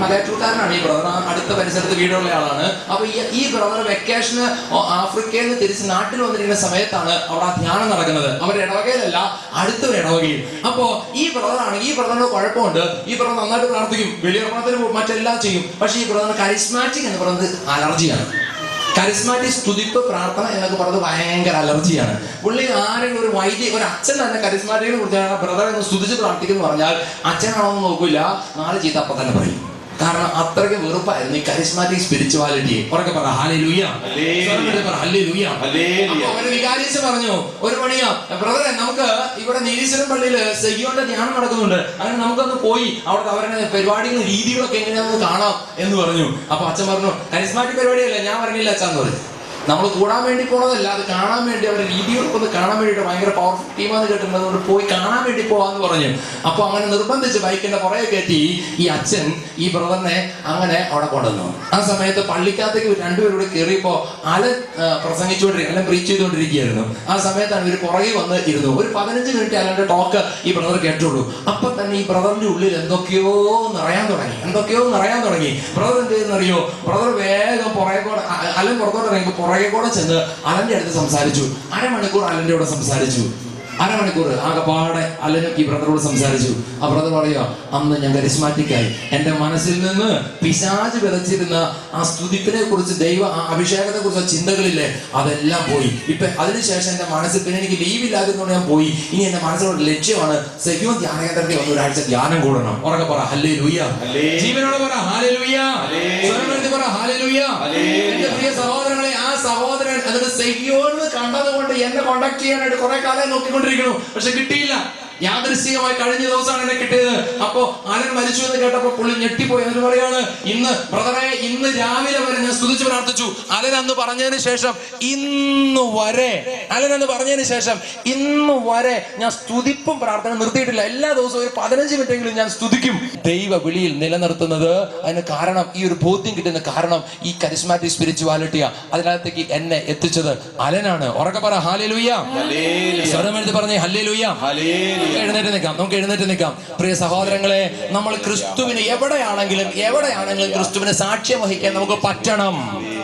മലയാറ്റൂർക്കാരനാണ് ഈ ബ്രദർ. അടുത്ത പരിസരത്ത് വീടുള്ള ആളാണ്. അപ്പൊ ഈ ബ്രദർ വെക്കേഷന് ആഫ്രിക്കയിൽ നിന്ന് തിരിച്ച് നാട്ടിൽ വന്നിരിക്കുന്ന സമയത്താണ് അവിടെ ആ ധ്യാനം നടക്കുന്നത്. അവരുടെ ഇടവകയിലല്ല, അടുത്തൊരു ഇടവകയിൽ. അപ്പോ ഈ ബ്രദറിന് കുഴപ്പമുണ്ട്. ഈ ബ്രദർ നന്നായിട്ട് പ്രാർത്ഥിക്കും, വെളിയർപ്പണത്തിന് മറ്റെല്ലാം ചെയ്യും. പക്ഷെ ഈ ബ്രദറിന് കരിസ്മാറ്റിക് എന്ന് പറയുന്നത് അലർജിയാണ്. കരിസ്മാറ്റിക് സ്തുതിപ്പ് പ്രാർത്ഥന എന്നൊക്കെ പറയുന്നത് ഭയങ്കര അലർജിയാണ്. പുള്ളി ആരെങ്കിലും ഒരു അച്ഛൻ തന്നെ കരിസ്മാറ്റിക്കിനെ കുറിച്ച് ബ്രദറെ ഒന്ന് സ്തുതിച്ച് പ്രാർത്ഥിക്കുന്നു പറഞ്ഞാൽ അച്ഛനാണോന്ന് നോക്കില്ല, 4 ചീത്ത അപ്പം തന്നെ പറയും. കാരണം അത്രയ്ക്ക് വെറുപ്പായിരുന്നു ഈ കരിസ്മാറ്റിക് സ്പിരിച്വാലിറ്റിയെ. ഉറക്കെ പറ ഹല്ലേലൂയ, ഹല്ലേലൂയ. ഒരു വികാരിച്ച് പറഞ്ഞു, 1 മണിയാ ബ്രദറെ, നമുക്ക് ഇവിടെ നീലീശ്വരം പള്ളിയിൽ സെയ്യോന്റെ ധ്യാനം നടക്കുന്നുണ്ട്, അങ്ങനെ നമുക്കൊന്ന് പോയി അവിടുത്തെ അവരുടെ പരിപാടികളും രീതികളൊക്കെ എങ്ങനെയാണെന്ന് കാണാം എന്ന് പറഞ്ഞു. അപ്പൊ അച്ഛൻ പറഞ്ഞു, കരിസ്മാറ്റിക് പരിപാടിയല്ലേ, ഞാൻ പറഞ്ഞില്ല അച്ഛന്ന് പറഞ്ഞു. നമ്മൾ കൂടാൻ വേണ്ടി പോണതല്ല, അത് കാണാൻ വേണ്ടി അവരുടെ രീതികളൊക്കെ ഒന്ന് കാണാൻ വേണ്ടിയിട്ട് ഭയങ്കര പവർഫുൾ ടീമാന്ന് കേട്ടിട്ടുണ്ട്, അതുകൊണ്ട് പോയി കാണാൻ വേണ്ടി പോവാന്ന് പറഞ്ഞു. അപ്പൊ അങ്ങനെ നിർബന്ധിച്ച് ബൈക്കിന്റെ പുറകെ കയറ്റി ഈ അച്ഛൻ ഈ ബ്രദറിനെ അങ്ങനെ അവിടെ കൊണ്ടുവന്നു. ആ സമയത്ത് പള്ളിക്കകത്തേക്ക് 2 പേരും കൂടെ കയറിയപ്പോ അലൻ പ്രസംഗിച്ചുകൊണ്ടിരിക്കുക, അലൻ പ്രീച്ച് ചെയ്തുകൊണ്ടിരിക്കുകയായിരുന്നു. ആ സമയത്താണ് ഇവർ പുറകെ വന്ന് ഇരുന്നു. ഒരു 15 മിനിറ്റ് അലന്റെ ടോക്ക് ഈ ബ്രദർ കേട്ടുള്ളൂ. അപ്പൊ തന്നെ ഈ ബ്രദറിന്റെ ഉള്ളിൽ എന്തൊക്കെയോ നിറയാൻ തുടങ്ങി. ബ്രദർ എന്ത് ചെയ്യുന്നറിയോ, ബ്രദർ വേഗം പുറകെ കൂടെ, അലൻ പുറത്തോട്ട് ഇറങ്ങി പുറകെ കൂടെ ചെന്ന് അലന്റെ അടുത്ത് സംസാരിച്ചു. 1/2 മണിക്കൂർ അലന്റെ കൂടെ സംസാരിച്ചു. 1/2 മണിക്കൂർ ആകെപ്പാടെ അലനും ഈ ബ്രദറോട് സംസാരിച്ചു. ആ ബ്രദർ പറയുക, അന്ന് ഞാൻ കരിസ്മാറ്റിക്കായി. എന്റെ മനസ്സിൽ നിന്ന് പിശാച് വിതച്ചിരുന്ന ആ സ്തുതിപ്പിനെ കുറിച്ച്, ദൈവ അഭിഷേകത്തെ കുറിച്ച് ചിന്തകളില്ലേ, അതെല്ലാം പോയി. ഇപ്പൊ അതിനുശേഷം എന്റെ മനസ്സിൽ പിന്നെ എനിക്ക് ലീവ് ഇല്ലാത്തതുകൊണ്ട് ഞാൻ പോയി. ഇനി എന്റെ മനസ്സിലുള്ള ലക്ഷ്യമാണ് സെയ്യോൻ ധ്യാനകേന്ദ്രത്തിൽ വന്ന് 1 ആഴ്ച ധ്യാനം കൂടണം. ഉറക്കെ പറ ഹല്ലേലൂയ, ജീവനോട് പറ ഹല്ലേലൂയ, സ്വരമെടുത്ത് പറ ഹല്ലേലൂയ. എന്റെ പ്രിയ സഹോദരങ്ങളെ, ആ സഹോദരൻ എന്നിട്ട് സെയ്യോന്ന് കണ്ടതുകൊണ്ട് എന്നെ കോണ്ടാക്ട് ചെയ്യാനായിട്ട് കുറെ കാലം നോക്കിക്കൊണ്ടിരിക്കുന്നു, പക്ഷെ കിട്ടിയില്ല. യാദൃശ്ചികമായി കഴിഞ്ഞ ദിവസമാണ് എന്നെ കിട്ടിയത്. അപ്പോ അലൻ മരിച്ചു എന്ന് കേട്ടപ്പോ പുള്ളി ഞെട്ടിപ്പോയി. എന്നിട്ട് പറയാണ്, ഇന്ന് രാവിലെ വരെ ഞാൻ സ്തുതിച്ച് പ്രാർത്ഥിച്ചു. അലൻ അന്ന് പറഞ്ഞതിന് ശേഷം ഇന്ന് വരെ ഞാൻ സ്തുതിപ്പും പ്രാർത്ഥന നിർത്തിയിട്ടില്ല. എല്ലാ ദിവസവും ഒരു 15 മിനിറ്റെങ്കിലും ഞാൻ സ്തുതിക്കും. ദൈവ വിളിയിൽ നിലനിർത്തുന്നത്, അതിന് കാരണം, ഈ ഒരു ബോധ്യം കിട്ടുന്ന കാരണം ഈ കരിസ്മാറ്റിക് സ്പിരിച്വാലിറ്റിയാ. അതിനകത്തേക്ക് എന്നെ എത്തിച്ചത് അലനാണ്. ഉറക്കെ പറ ഹല്ലേലൂയ, സ്വരമെഴുതി പറഞ്ഞേ ഹല്ലേലൂയ. നമുക്ക് എഴുന്നേറ്റ് നിൽക്കാം. പ്രിയ സഹോദരങ്ങളെ, നമ്മൾ ക്രിസ്തുവിന് എവിടെയാണെങ്കിലും ക്രിസ്തുവിന് സാക്ഷ്യം വഹിക്കാൻ നമുക്ക് പറ്റണം.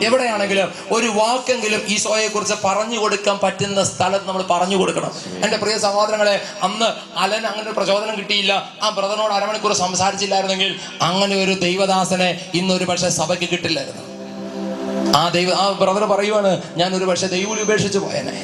എവിടെയാണെങ്കിലും ഒരു വാക്കെങ്കിലും ഈശോയെ കുറിച്ച് പറഞ്ഞു കൊടുക്കാൻ പറ്റുന്ന സ്ഥലത്ത് നമ്മൾ പറഞ്ഞു കൊടുക്കണം. എന്റെ പ്രിയ സഹോദരങ്ങളെ, അന്ന് അലൻ അങ്ങനെ ഒരു പ്രചോദനം കിട്ടിയില്ല. ആ ബ്രദറിനോട് 1/2 മണിക്കൂർ സംസാരിച്ചില്ലായിരുന്നെങ്കിൽ അങ്ങനെ ഒരു ദൈവദാസനെ ഇന്നൊരു പക്ഷേ സഭയ്ക്ക് കിട്ടില്ലായിരുന്നു. ആ ബ്രദർ പറയുവാണ്, ഞാൻ ഒരു പക്ഷേ ദൈവം ഉപേക്ഷിച്ച് പോയനെ.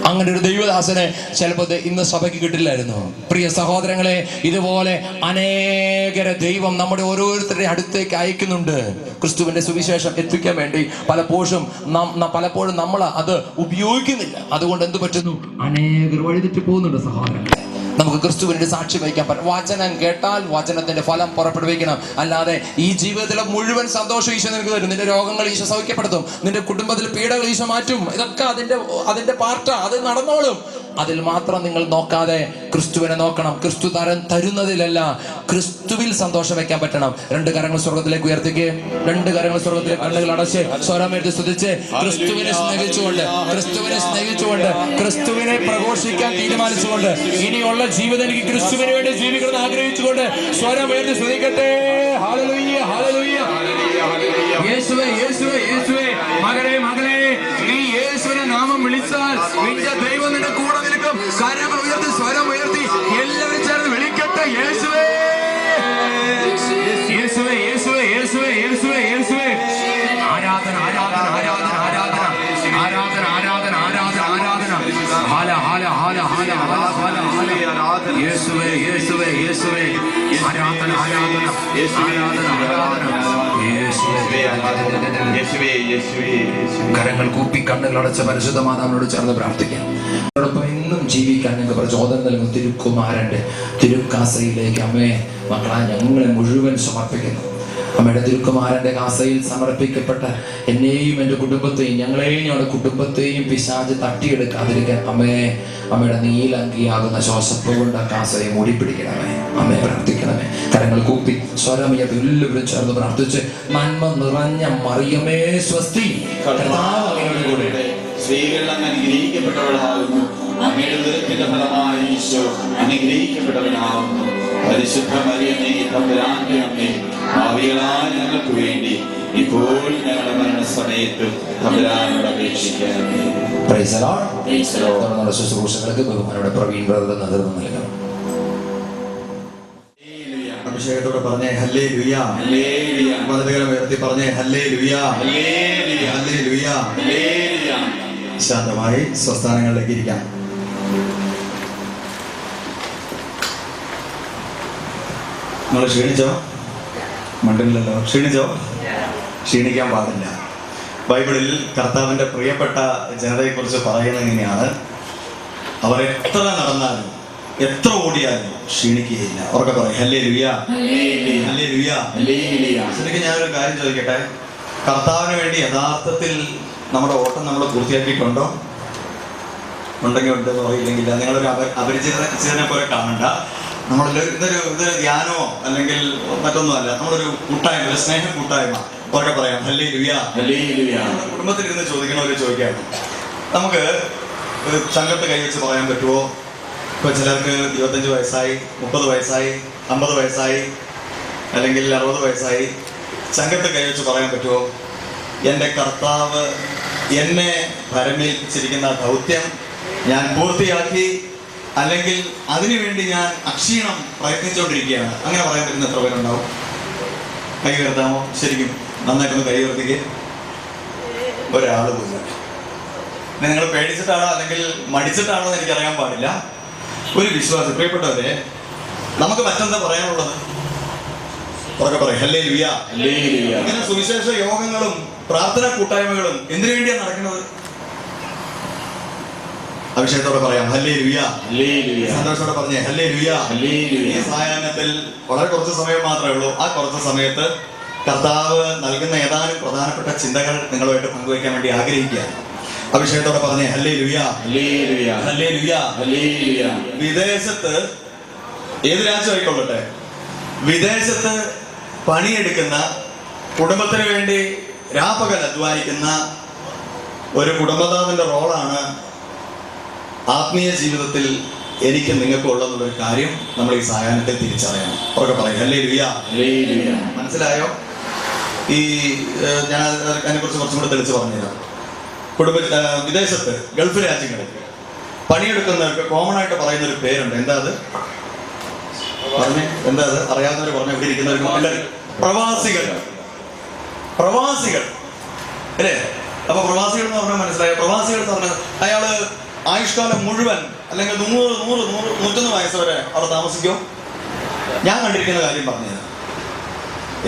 അങ്ങനെ ഒരു ദൈവദാസനെ ചിലപ്പോൾ ഇന്ന് സഭയ്ക്ക് കിട്ടില്ലായിരുന്നു. പ്രിയ സഹോദരങ്ങളെ, ഇതുപോലെ അനേകരെ ദൈവം നമ്മുടെ ഓരോരുത്തരുടെ അടുത്തേക്ക് അയക്കുന്നുണ്ട് ക്രിസ്തുവിന്റെ സുവിശേഷം എത്തിക്കാൻ വേണ്ടി. പലപ്പോഴും നമ്മൾ അത് ഉപയോഗിക്കുന്നില്ല. അതുകൊണ്ട് എന്ത് പറ്റുന്നു, അനേകർ വഴിതെറ്റി പോകുന്നുണ്ട്. സഹോദരങ്ങളെ, നമുക്ക് ക്രിസ്തുവിന്റെ സാക്ഷി വഹിക്കാൻ പറ്റും. വചനം കേട്ടാൽ വചനത്തിന്റെ ഫലം പുറപ്പെടുവിക്കണം. അല്ലാതെ ഈ ജീവിതത്തിലെ മുഴുവൻ സന്തോഷം ഈശോ നിനക്ക് തരും. നിന്റെ രോഗങ്ങൾ ഈശോ സൗഖ്യപ്പെടുത്തും, നിന്റെ കുടുംബത്തിൽ പീഡകൾ ഈശോ മാറ്റും. ഇതൊക്കെ അതിന്റെ പാർട്ടാ, അത് നടന്നോളും. അതിൽ മാത്രം നിങ്ങൾ നോക്കാതെ ക്രിസ്തുവിനെ നോക്കണം. ക്രിസ്തു തരുന്നതിലല്ല, ക്രിസ്തുവിൽ സന്തോഷം വെക്കാൻ പറ്റണം. 2 കരങ്ങൾ സ്വർഗത്തിലേക്ക് ഉയർത്തിക്ക്. 2 കരങ്ങൾ സ്വർഗത്തിലേക്ക്, കണ്ണുകൾ അടച്ച് സ്വരമേറ്റ് സ്തുതിച്ച് ക്രിസ്തുവിനെ സ്നേഹിച്ചുകൊണ്ട്, ക്രിസ്തുവിനെ പ്രഘോഷിക്കാൻ തീരുമാനിച്ചുകൊണ്ട്, ഇനിയുള്ള ജീവിതം എനിക്ക് ക്രിസ്തുവിന് വേണ്ടി ജീവിക്കണം ആഗ്രഹിച്ചുകൊണ്ട് സ്വരമേറ്റ് സ്തുതിക്കട്ടെ. Hallelujah, hallelujah. യേശുവേ, യേശുവേ, യേശുവേ. മകളെ, നീ യേശുവിനെ നാമം വിളിച്ചാൽ നിന്റെ ദൈവം നിന്റെ കൂടെ നിൽക്കും. കരങ്ങൾ ഉയർത്തി, സ്വരം ഉയർത്തി എല്ലാവരും ചേർന്ന് വിളിക്കട്ടെ. യേശുവേ, യേശുവേ, യേശുവേ, യേശുവേ, യേശുവേ, യേശുവേ. ആരാധന, ആരാധന, ആരാധന, ആരാധന, ആരാധന, ആരാധന, ആരാധന, ആരാധന. ഹാല, ഹാല, ഹാല, ഹാല, ഹാല, ഹാല, ഹാല. യേശുവേ, യേശുവേ, യേശുവേ. ആരാധന, ആരാധന, ആരാധന, ആരാധന. കരങ്ങൾ കൂപ്പി കണ്ണുകൾ അടച്ച പരിശുദ്ധ മാതാവിനോട് ചേർന്ന് പ്രാർത്ഥിക്കാം. എന്നും ജീവിക്കാൻ ഞങ്ങൾക്ക് പ്രചോദനം നൽകുന്ന തിരുക്കുമാരന്റെ തിരുക്കാസയിലേക്ക് അമ്മയെ, മക്കളാ, ഞങ്ങളെ മുഴുവൻ സമർപ്പിക്കുന്നു. അമ്മയുടെ തിരുക്കുമാരന്റെ കാസയിൽ സമർപ്പിക്കപ്പെട്ട എന്നെയും എൻ്റെ കുടുംബത്തെയും, ഞങ്ങളെയും ഞങ്ങളുടെ കുടുംബത്തെയും പിശാച് തട്ടിയെടുക്കാതിരിക്കാൻ അമ്മയുടെ നീലങ്കിയാകുന്ന ശ്വാസപ്പ് കൊണ്ട് കാസയെ മൂടിപ്പിടിക്കണമേ. അമ്മയെ പ്രാർത്ഥിക്കണമേ. കരങ്ങൾ കൂപ്പി സ്വരമയത്ത് എല്ലാവരും ചേർന്ന് പ്രാർത്ഥിച്ച്, നന്മ നിറഞ്ഞ മറിയമേ സ്വസ്തി, സ്ത്രീകൾ അനുഗ്രഹിക്കപ്പെട്ടവളാകുന്നു. അമ്മയുടെ ഉദരത്തിന്റെ ഫലമായി ഈശോ അനുഗ്രഹിക്കപ്പെട്ടവനാകുന്നു. പരിശുദ്ധ മറിയമേ, തമ്പുരാന്റെ അമ്മേ, ഭാവികളായ ഞങ്ങൾക്ക് വേണ്ടി ഇപ്പോഴും ഞങ്ങളുടെ മരണസമയത്തും തമ്പുരാനോട് അപേക്ഷിക്കണമേ. Praise the Lord. നമ്മുടെ ശുശ്രൂഷകൾക്ക് ബഹുമാനോടെ പ്രവീൺ ബ്രദർ നേതൃത്വം നൽകണം. അഭിഷേകത്തോടെ പറഞ്ഞേ ഹല്ലേലൂയ. ഹല്ലേലൂയ. വലതുകരം ഉയർത്തി പറഞ്ഞേ ഹല്ലേലൂയ. ഹല്ലേലൂയ. ഹല്ലേലൂയ. ഹല്ലേലൂയ. ശാന്തമായി സ്വസ്ഥാനങ്ങളിലേക്ക് ഇരിക്കാം. നമ്മൾ ക്ഷീണിച്ചോ? മണ്ടില്ലല്ലോ. ക്ഷീണിച്ചോ? ക്ഷീണിക്കാൻ പാടില്ല. ബൈബിളിൽ കർത്താവിന്റെ പ്രിയപ്പെട്ട ജനതയെക്കുറിച്ച് പറയുന്നത് ഇങ്ങനെയാണ്: അവർ എത്ര നടന്നാലും എത്ര ഓടിയാലും ക്ഷീണിക്കുകയില്ല. ഉറക്കെ പറയും ഹല്ലേലൂയ. ഹല്ലേലൂയ. ഹല്ലേലൂയ. ശരിക്കും ഞാനൊരു കാര്യം ചോദിക്കട്ടെ, കർത്താവിന് വേണ്ടി യഥാർത്ഥത്തിൽ നമ്മുടെ ഓട്ടം നമ്മൾ പൂർത്തിയാക്കിയിട്ടുണ്ടോ? ഉണ്ടെങ്കിൽ ഉണ്ട്, ഇല്ലെങ്കിൽ നിങ്ങളൊരു അപരിചിതനെ പോലെ കാണണ്ട. ഇതൊരു ധ്യാനമോ അല്ലെങ്കിൽ മറ്റൊന്നുമല്ല, നമ്മളൊരു കൂട്ടായ്മ, ഒരു സ്നേഹ കൂട്ടായ്മ. ഉറക്കെ പറയാം ഹല്ലേലൂയ. ഹല്ലേലൂയ. കുടുംബത്തിലിരുന്ന് ചോദിക്കണവര് ചോദിക്കാണ്, നമുക്ക് ഒരു ചങ്കത്ത് കൈവച്ച് പറയാൻ പറ്റുമോ? ഇപ്പോൾ ചിലർക്ക് 25 വയസ്സായി, 30 വയസ്സായി, 50 വയസ്സായി, അല്ലെങ്കിൽ 60 വയസ്സായി. ചങ്കത്ത് കൈവച്ച് പറയാൻ പറ്റുമോ, എൻ്റെ കർത്താവ് എന്നെ ഭരമേൽപ്പിച്ചിരിക്കുന്ന ദൗത്യം ഞാൻ പൂർത്തിയാക്കി, അല്ലെങ്കിൽ അതിനുവേണ്ടി ഞാൻ അക്ഷീണം പ്രയത്നിച്ചുകൊണ്ടിരിക്കുകയാണ്? അങ്ങനെ പറയാൻ പറ്റുന്ന എത്ര പേരുണ്ടാവും? കൈ ഉയർത്താമോ? ശരിക്കും നന്നായിട്ടൊന്ന് കൈ ഉയർത്തിക്ക്. ഒരാൾ പോലും. പിന്നെ നിങ്ങൾ പേടിച്ചിട്ടാണോ അല്ലെങ്കിൽ മടിച്ചിട്ടാണോ എന്ന് എനിക്കറിയാൻ പാടില്ല. ഒരു വിശ്വാസം, പ്രിയപ്പെട്ടവരെ, നമുക്ക് മറ്റെന്താ പറയാനുള്ളത്? ഉറക്കെ പറയും ഹല്ലേലൂയ. ഹല്ലേലൂയ. ഇങ്ങനെ സുവിശേഷ യോഗങ്ങളും പ്രാർത്ഥനാ കൂട്ടായ്മകളും എന്തിനു വേണ്ടിയാണ് നടക്കുന്നത്? അഭിഷേകത്തോടെ പറയാം ഹല്ലേലൂയ. ഹല്ലേലൂയ. സന്തോഷത്തോടെ പറഞ്ഞേ ഹല്ലേലൂയ. ഹല്ലേലൂയ. ഈ സായാഹ്നത്തിൽ വളരെ കുറച്ച് സമയം മാത്രമേ ഉള്ളൂ. ആ കുറച്ച് സമയത്ത് കർത്താവ് നൽകുന്ന ഏതാനും പ്രധാനപ്പെട്ട ചിന്തകൾ നിങ്ങളുമായിട്ട് പങ്കുവയ്ക്കാൻ വേണ്ടി ആഗ്രഹിക്കുകയാണ്. അഭിഷേകത്തോടെ പറഞ്ഞേ ഹല്ലേലൂയ. ഹല്ലേലൂയ. ഹല്ലേലൂയ. ഹല്ലേലൂയ. വിദേശത്ത്, ഏത് രാജ്യമായിക്കൊള്ളട്ടെ, വിദേശത്ത് പണിയെടുക്കുന്ന, കുടുംബത്തിന് വേണ്ടി രാപ്പകൽ അധ്വാനിക്കുന്ന ഒരു കുടുംബനാഥന്റെ റോളാണ് ആത്മീയ ജീവിതത്തിൽ എനിക്ക് നിങ്ങൾക്ക് ഉള്ളതെന്നുള്ളൊരു കാര്യം നമ്മൾ ഈ സായാഹ്നത്തിൽ തിരിച്ചറിയണം. അവർക്ക് പറയും ഹല്ലേലൂയ. ഹല്ലേലൂയ. മനസ്സിലായോ? ഈ ഞാൻ അതിനെക്കുറിച്ച് കുറച്ചും കൂടെ തെളിച്ച് പറഞ്ഞുതരാം. വിദേശത്ത്, ഗൾഫ് രാജ്യങ്ങളിൽ പണിയെടുക്കുന്നവർക്ക് കോമൺ ആയിട്ട് പറയുന്ന ഒരു പേരുണ്ട്. എന്താ അത്? പറഞ്ഞേ, എന്താ അത്? അറിയാവുന്നവർ പറഞ്ഞ ഇവിടെ ഇരിക്കുന്നവർക്ക് പ്രവാസികൾ. പ്രവാസികൾ അല്ലേ? അപ്പൊ പ്രവാസികൾ എന്ന് പറഞ്ഞാൽ മനസ്സിലായോ? പ്രവാസികൾ എന്ന് പറഞ്ഞാൽ അയാള് ആയുഷ്കാലം മുഴുവൻ അല്ലെങ്കിൽ 100-101 വയസ്സ് വരെ അവിടെ താമസിക്കും. ഞാൻ കണ്ടിരിക്കുന്ന കാര്യം പറഞ്ഞത്,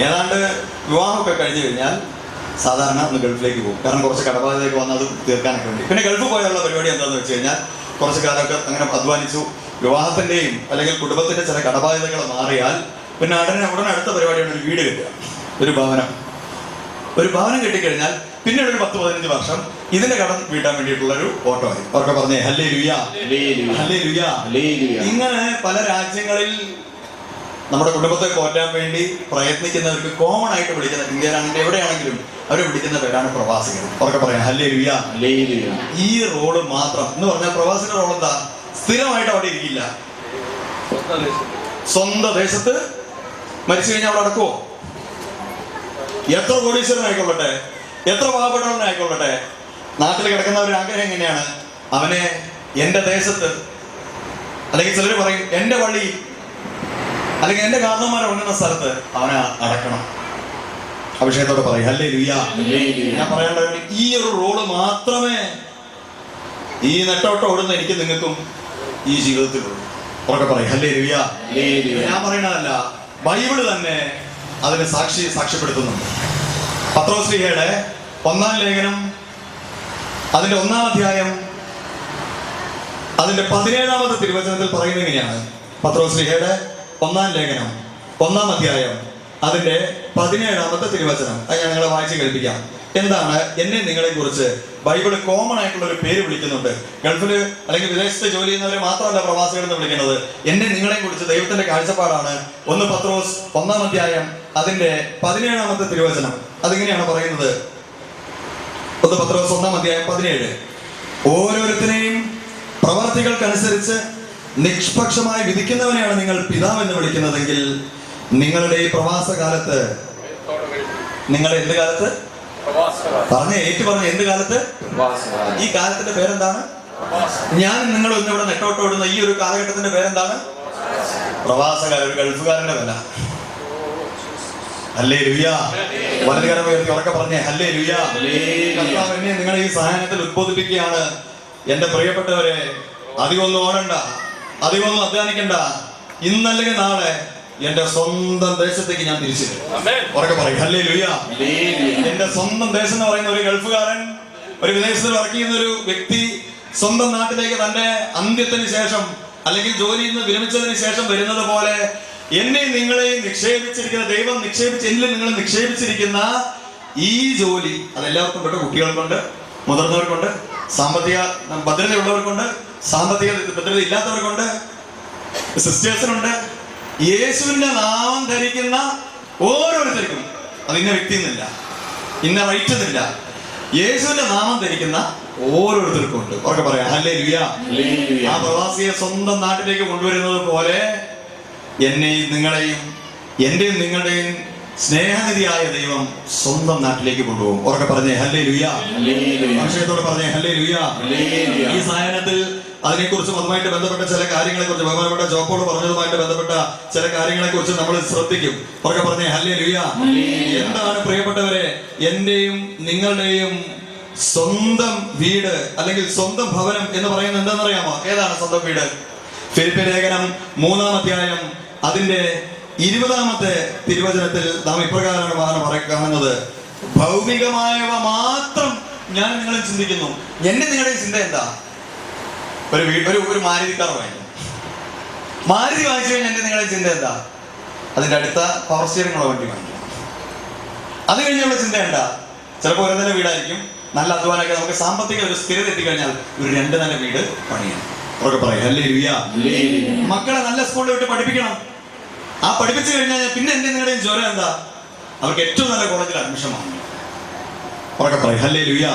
ഏതാണ്ട് വിവാഹമൊക്കെ കഴിഞ്ഞു കഴിഞ്ഞാൽ സാധാരണ ഒന്ന് ഗൾഫിലേക്ക് പോകും. കാരണം കുറച്ച് കടബാധ്യതയൊക്കെ വന്ന് അത് തീർക്കാനൊക്കെ വേണ്ടി. പിന്നെ ഗൾഫ് പോയുള്ള പരിപാടി എന്താണെന്ന് വെച്ച് കഴിഞ്ഞാൽ കുറച്ച് കാലമൊക്കെ അങ്ങനെ അധ്വാനിച്ചു, വിവാഹത്തിൻ്റെയും അല്ലെങ്കിൽ കുടുംബത്തിൻ്റെ ചില കടബാധ്യതകൾ മാറിയാൽ പിന്നെ ഉടനെ അടുത്ത പരിപാടിയാണ് ഒരു വീട് കെട്ടുക, ഒരു ഭവനം കെട്ടിക്കഴിഞ്ഞാൽ പിന്നീട് ഒരു 10-15 വർഷം ഇതിന്റെ കടം വീട്ടാൻ വേണ്ടിയിട്ടുള്ള ഒരു ഓട്ടമായി. അവർക്ക് പറഞ്ഞേ ഹല്ലേലൂയ. ഹല്ലേലൂയ. ഇങ്ങനെ പല രാജ്യങ്ങളിൽ നമ്മുടെ കുടുംബത്തെ പോറ്റാൻ വേണ്ടി പ്രയത്നിക്കുന്നവർക്ക് കോമൺ ആയിട്ട് വിളിക്കുന്ന, ഇന്ത്യയിലാണെങ്കിൽ എവിടെയാണെങ്കിലും അവരെ വിളിക്കുന്ന പേരാണ് പ്രവാസികൾ. അവർക്ക് പറയാം ഹല്ലേലൂയ. ഈ റോള് മാത്രം എന്ന് പറഞ്ഞാൽ പ്രവാസിയുടെ റോൾ എന്താ? സ്ഥിരമായിട്ട് അവിടെ ഇരിക്കില്ല. സ്വന്തം ദേശത്ത് മരിച്ചു കഴിഞ്ഞാൽ അവിടെ അടക്കുവോ? എത്ര കോടീശ്വരനായിക്കൊള്ളട്ടെ, എത്ര പാവപ്പെട്ടവനായിക്കൊള്ളട്ടെ, നാട്ടിൽ കിടക്കുന്നവരുടെ ആഗ്രഹം എങ്ങനെയാണ്? അവനെ എൻ്റെ ദേശത്ത്, അല്ലെങ്കിൽ ചിലർ പറയും എൻ്റെ പള്ളിയിൽ, അല്ലെങ്കിൽ എൻ്റെ കാരണന്മാരെ ഉണങ്ങുന്ന സ്ഥലത്ത് അവനെ അടക്കണം. അഭിഷേകത്തോടെ പറയും ഹല്ലേലൂയ. ഞാൻ പറയാനുള്ള ഈ ഒരു റോള് മാത്രമേ ഈ നെട്ടോട്ടം ഓടുന്ന എനിക്ക് നിങ്ങൾക്കും ഈ ജീവിതത്തിലുള്ളൂ. ഉറക്കെ പറയും ഹല്ലേലൂയ. ഞാൻ പറയണതല്ല, ബൈബിള് തന്നെ അതിന് സാക്ഷ്യപ്പെടുത്തുന്നുണ്ട്. പത്രോസ്ലീഹയുടെ 1-ാം ലേഖനം, അതിന്റെ 1-ാം അധ്യായം, അതിന്റെ 17-ാമത്തെ തിരുവചനത്തിൽ പറയുന്നത് എങ്ങനെയാണ്? പത്രോസ്ലീഹയുടെ 1-ാം ലേഖനം 1-ാം അധ്യായം, അതിന്റെ 17-ാമത്തെ തിരുവചനം. അത് ഞാൻ നിങ്ങളെ വായിച്ച് കേൾപ്പിക്കാം. എന്താണ് എന്നെ നിങ്ങളെ കുറിച്ച് ബൈബിള് കോമൺ ആയിട്ടുള്ള ഒരു പേര് വിളിക്കുന്നുണ്ട്. ഗൾഫില് അല്ലെങ്കിൽ വിദേശത്ത് ജോലി ചെയ്യുന്നവരെ മാത്രമല്ല പ്രവാസികൾ എന്ന് വിളിക്കുന്നത്. എന്നെ നിങ്ങളെ കുറിച്ച് ദൈവത്തിന്റെ കാഴ്ചപ്പാടാണ്. 1 പത്രോസ് 1-ാം അധ്യായം, അതിന്റെ 17-ാമത്തെ തിരുവചനം. അതിങ്ങനെയാണ് പറയുന്നത്. 1 പത്രോസ് 1-ാം അധ്യായം 17. ഓരോരുത്തരെയും പ്രവർത്തികൾക്കനുസരിച്ച് നിഷ്പക്ഷമായി വിധിക്കുന്നവനെയാണ് നിങ്ങൾ പിതാവെന്ന് വിളിക്കുന്നതെങ്കിൽ നിങ്ങളുടെ ഈ പ്രവാസകാലത്ത് നിങ്ങൾ എന്ത് കാലത്ത് പറഞ്ഞ ഏറ്റു പറഞ്ഞ എന്ത് കാലത്ത്? ഈ കാലത്തിന്റെ പേരെന്താണ്? ഞാൻ നിങ്ങൾ ഇന്നിവിടെ നെട്ടോട്ടോടുന്ന ഈ ഒരു കാലഘട്ടത്തിന്റെ പേരെന്താണ്? പ്രവാസകാരൻ, ഒരു ഗൾഫുകാരന്റെ വില. ഹല്ലേലൂയ. വലതുകരം ഉയർത്തി ഉറക്കെ പറഞ്ഞേ ഹല്ലേലൂയ. കർത്താവ് എന്നെ നിങ്ങൾ ഈ സായാഹ്നത്തിൽ ഉദ്ബോധിപ്പിക്കുകയാണ്. എന്റെ പ്രിയപ്പെട്ടവരെ, അധികമൊന്നും ഓടണ്ട, അധികമൊന്നും അധ്വാനിക്കണ്ട. ഇന്നല്ലെങ്കിൽ നാളെ എന്റെ സ്വന്തം ദേശത്തേക്ക് ഞാൻ തിരിച്ചു വരും. ഉറക്കെ പറയും ഹല്ലേലൂയ. എന്റെ സ്വന്തം ദേശം എന്ന് പറയുന്ന ഒരു ഗൾഫുകാരൻ, ഒരു വിദേശത്തിൽ വർക്ക് ചെയ്യുന്ന ഒരു വ്യക്തി സ്വന്തം നാട്ടിലേക്ക് തന്റെ അന്ത്യത്തിന് ശേഷം അല്ലെങ്കിൽ ജോലിയിൽ നിന്ന് വിരമിച്ചതിന് ശേഷം വരുന്നത് പോലെ എന്നെ നിങ്ങളെയും നിക്ഷേപിച്ചിരിക്കുന്ന ദൈവം എന്നിൽ നിങ്ങൾ നിക്ഷേപിച്ചിരിക്കുന്ന ഈ ജോലി അതെല്ലാവർക്കും പെട്ട കുട്ടികൾക്കുണ്ട്, മുതിർന്നവർക്കുണ്ട്, സാമ്പത്തിക ഭദ്രതയുള്ളവർക്കുണ്ട്, സാമ്പത്തിക ഭദ്രത ഇല്ലാത്തവർക്കുണ്ട്, സിസ്റ്റേഴ്സിനുണ്ട്. യേശുവിന്റെ നാമം ധരിക്കുന്ന ഓരോരുത്തർക്കും, അത് ഇന്ന വ്യക്തി എന്നില്ല, ഇന്ന റൈറ്റ് എന്നില്ല, യേശുവിന്റെ നാമം ധരിക്കുന്ന ഓരോരുത്തർക്കും ഉണ്ട്. അവർക്ക് പറയാം ഹല്ലേലൂയ. ആ പ്രവാസിയെ സ്വന്തം നാട്ടിലേക്ക് കൊണ്ടുവരുന്നത് പോലെ എന്നെയും നിങ്ങളെയും എന്റെയും നിങ്ങളുടെയും സ്നേഹനിധിയായ ദൈവം സ്വന്തം നാട്ടിലേക്ക് കൊണ്ടുപോകും. ഉറക്കെ പറഞ്ഞേ ഹല്ലേലൂയ. അഭിഷേകത്തോടെ പറഞ്ഞേ ഹല്ലേലൂയ. ഈ സായാഹ്നത്തിൽ അതിനെക്കുറിച്ചും അതുമായിട്ട് ബന്ധപ്പെട്ട ചില കാര്യങ്ങളെ കുറിച്ച് ബഹുമാനപ്പെട്ട ജോപ്പോട് പറഞ്ഞതുമായിട്ട് ബന്ധപ്പെട്ട ചില കാര്യങ്ങളെ കുറിച്ച് നമ്മൾ ശ്രദ്ധിക്കും. ഉറക്കെ പറഞ്ഞേ ഹല്ലേലൂയ. എന്താണ് പ്രിയപ്പെട്ടവരെ, എന്റെയും നിങ്ങളുടെയും സ്വന്തം വീട് അല്ലെങ്കിൽ സ്വന്തം ഭവനം എന്ന് പറയുന്നത് എന്താണെന്നറിയാമോ? ഏതാണ് സ്വന്തം വീട്? ഫിലിപ്പിയ ലേഖനം 3-ാം അധ്യായം അതിന്റെ 20-ാമത്തെ തിരുവചനത്തിൽ നാം ഇപ്രകാരമാണ് കാണുന്നത്: ഭൗമികമായവ മാത്രം ഞാൻ നിങ്ങളെ ചിന്തിക്കുന്നു. എന്റെ നിങ്ങളുടെ ചിന്ത എന്താ? ഒരു മാരുതി കാർ വാങ്ങിക്കും. മാരുതി വാങ്ങിച്ചു കഴിഞ്ഞാൽ എന്റെ നിങ്ങളുടെ ചിന്ത എന്താ? അതിന്റെ അടുത്ത പവർ സ്റ്റിയറിംഗ് വണ്ടി വാങ്ങിക്കും. അത് കഴിഞ്ഞുള്ള ചിന്ത എന്താ? ചിലപ്പോൾ ഒരു നില വീടായിരിക്കും, നല്ല അധ്വാനമൊക്കെ, നമുക്ക് സാമ്പത്തിക ഒരു സ്ഥിരത എത്തിക്കഴിഞ്ഞാൽ ഒരു 2 നില വീട് പണിയണം. അവർക്ക് പറയാം ഹല്ലേലൂയ. മക്കളെ നല്ല സ്കൂളിൽ വിട്ട് പഠിപ്പിക്കണം. ആ പഠിപ്പിച്ചു കഴിഞ്ഞാൽ പിന്നെ എന്റെ നിങ്ങളുടെയും ജ്വരം എന്താ? അവർക്ക് ഏറ്റവും നല്ല കോളേജിൽ അഡ്മിഷൻ വാങ്ങണം. അവർക്ക് പറയാം ഹല്ലേലൂയ.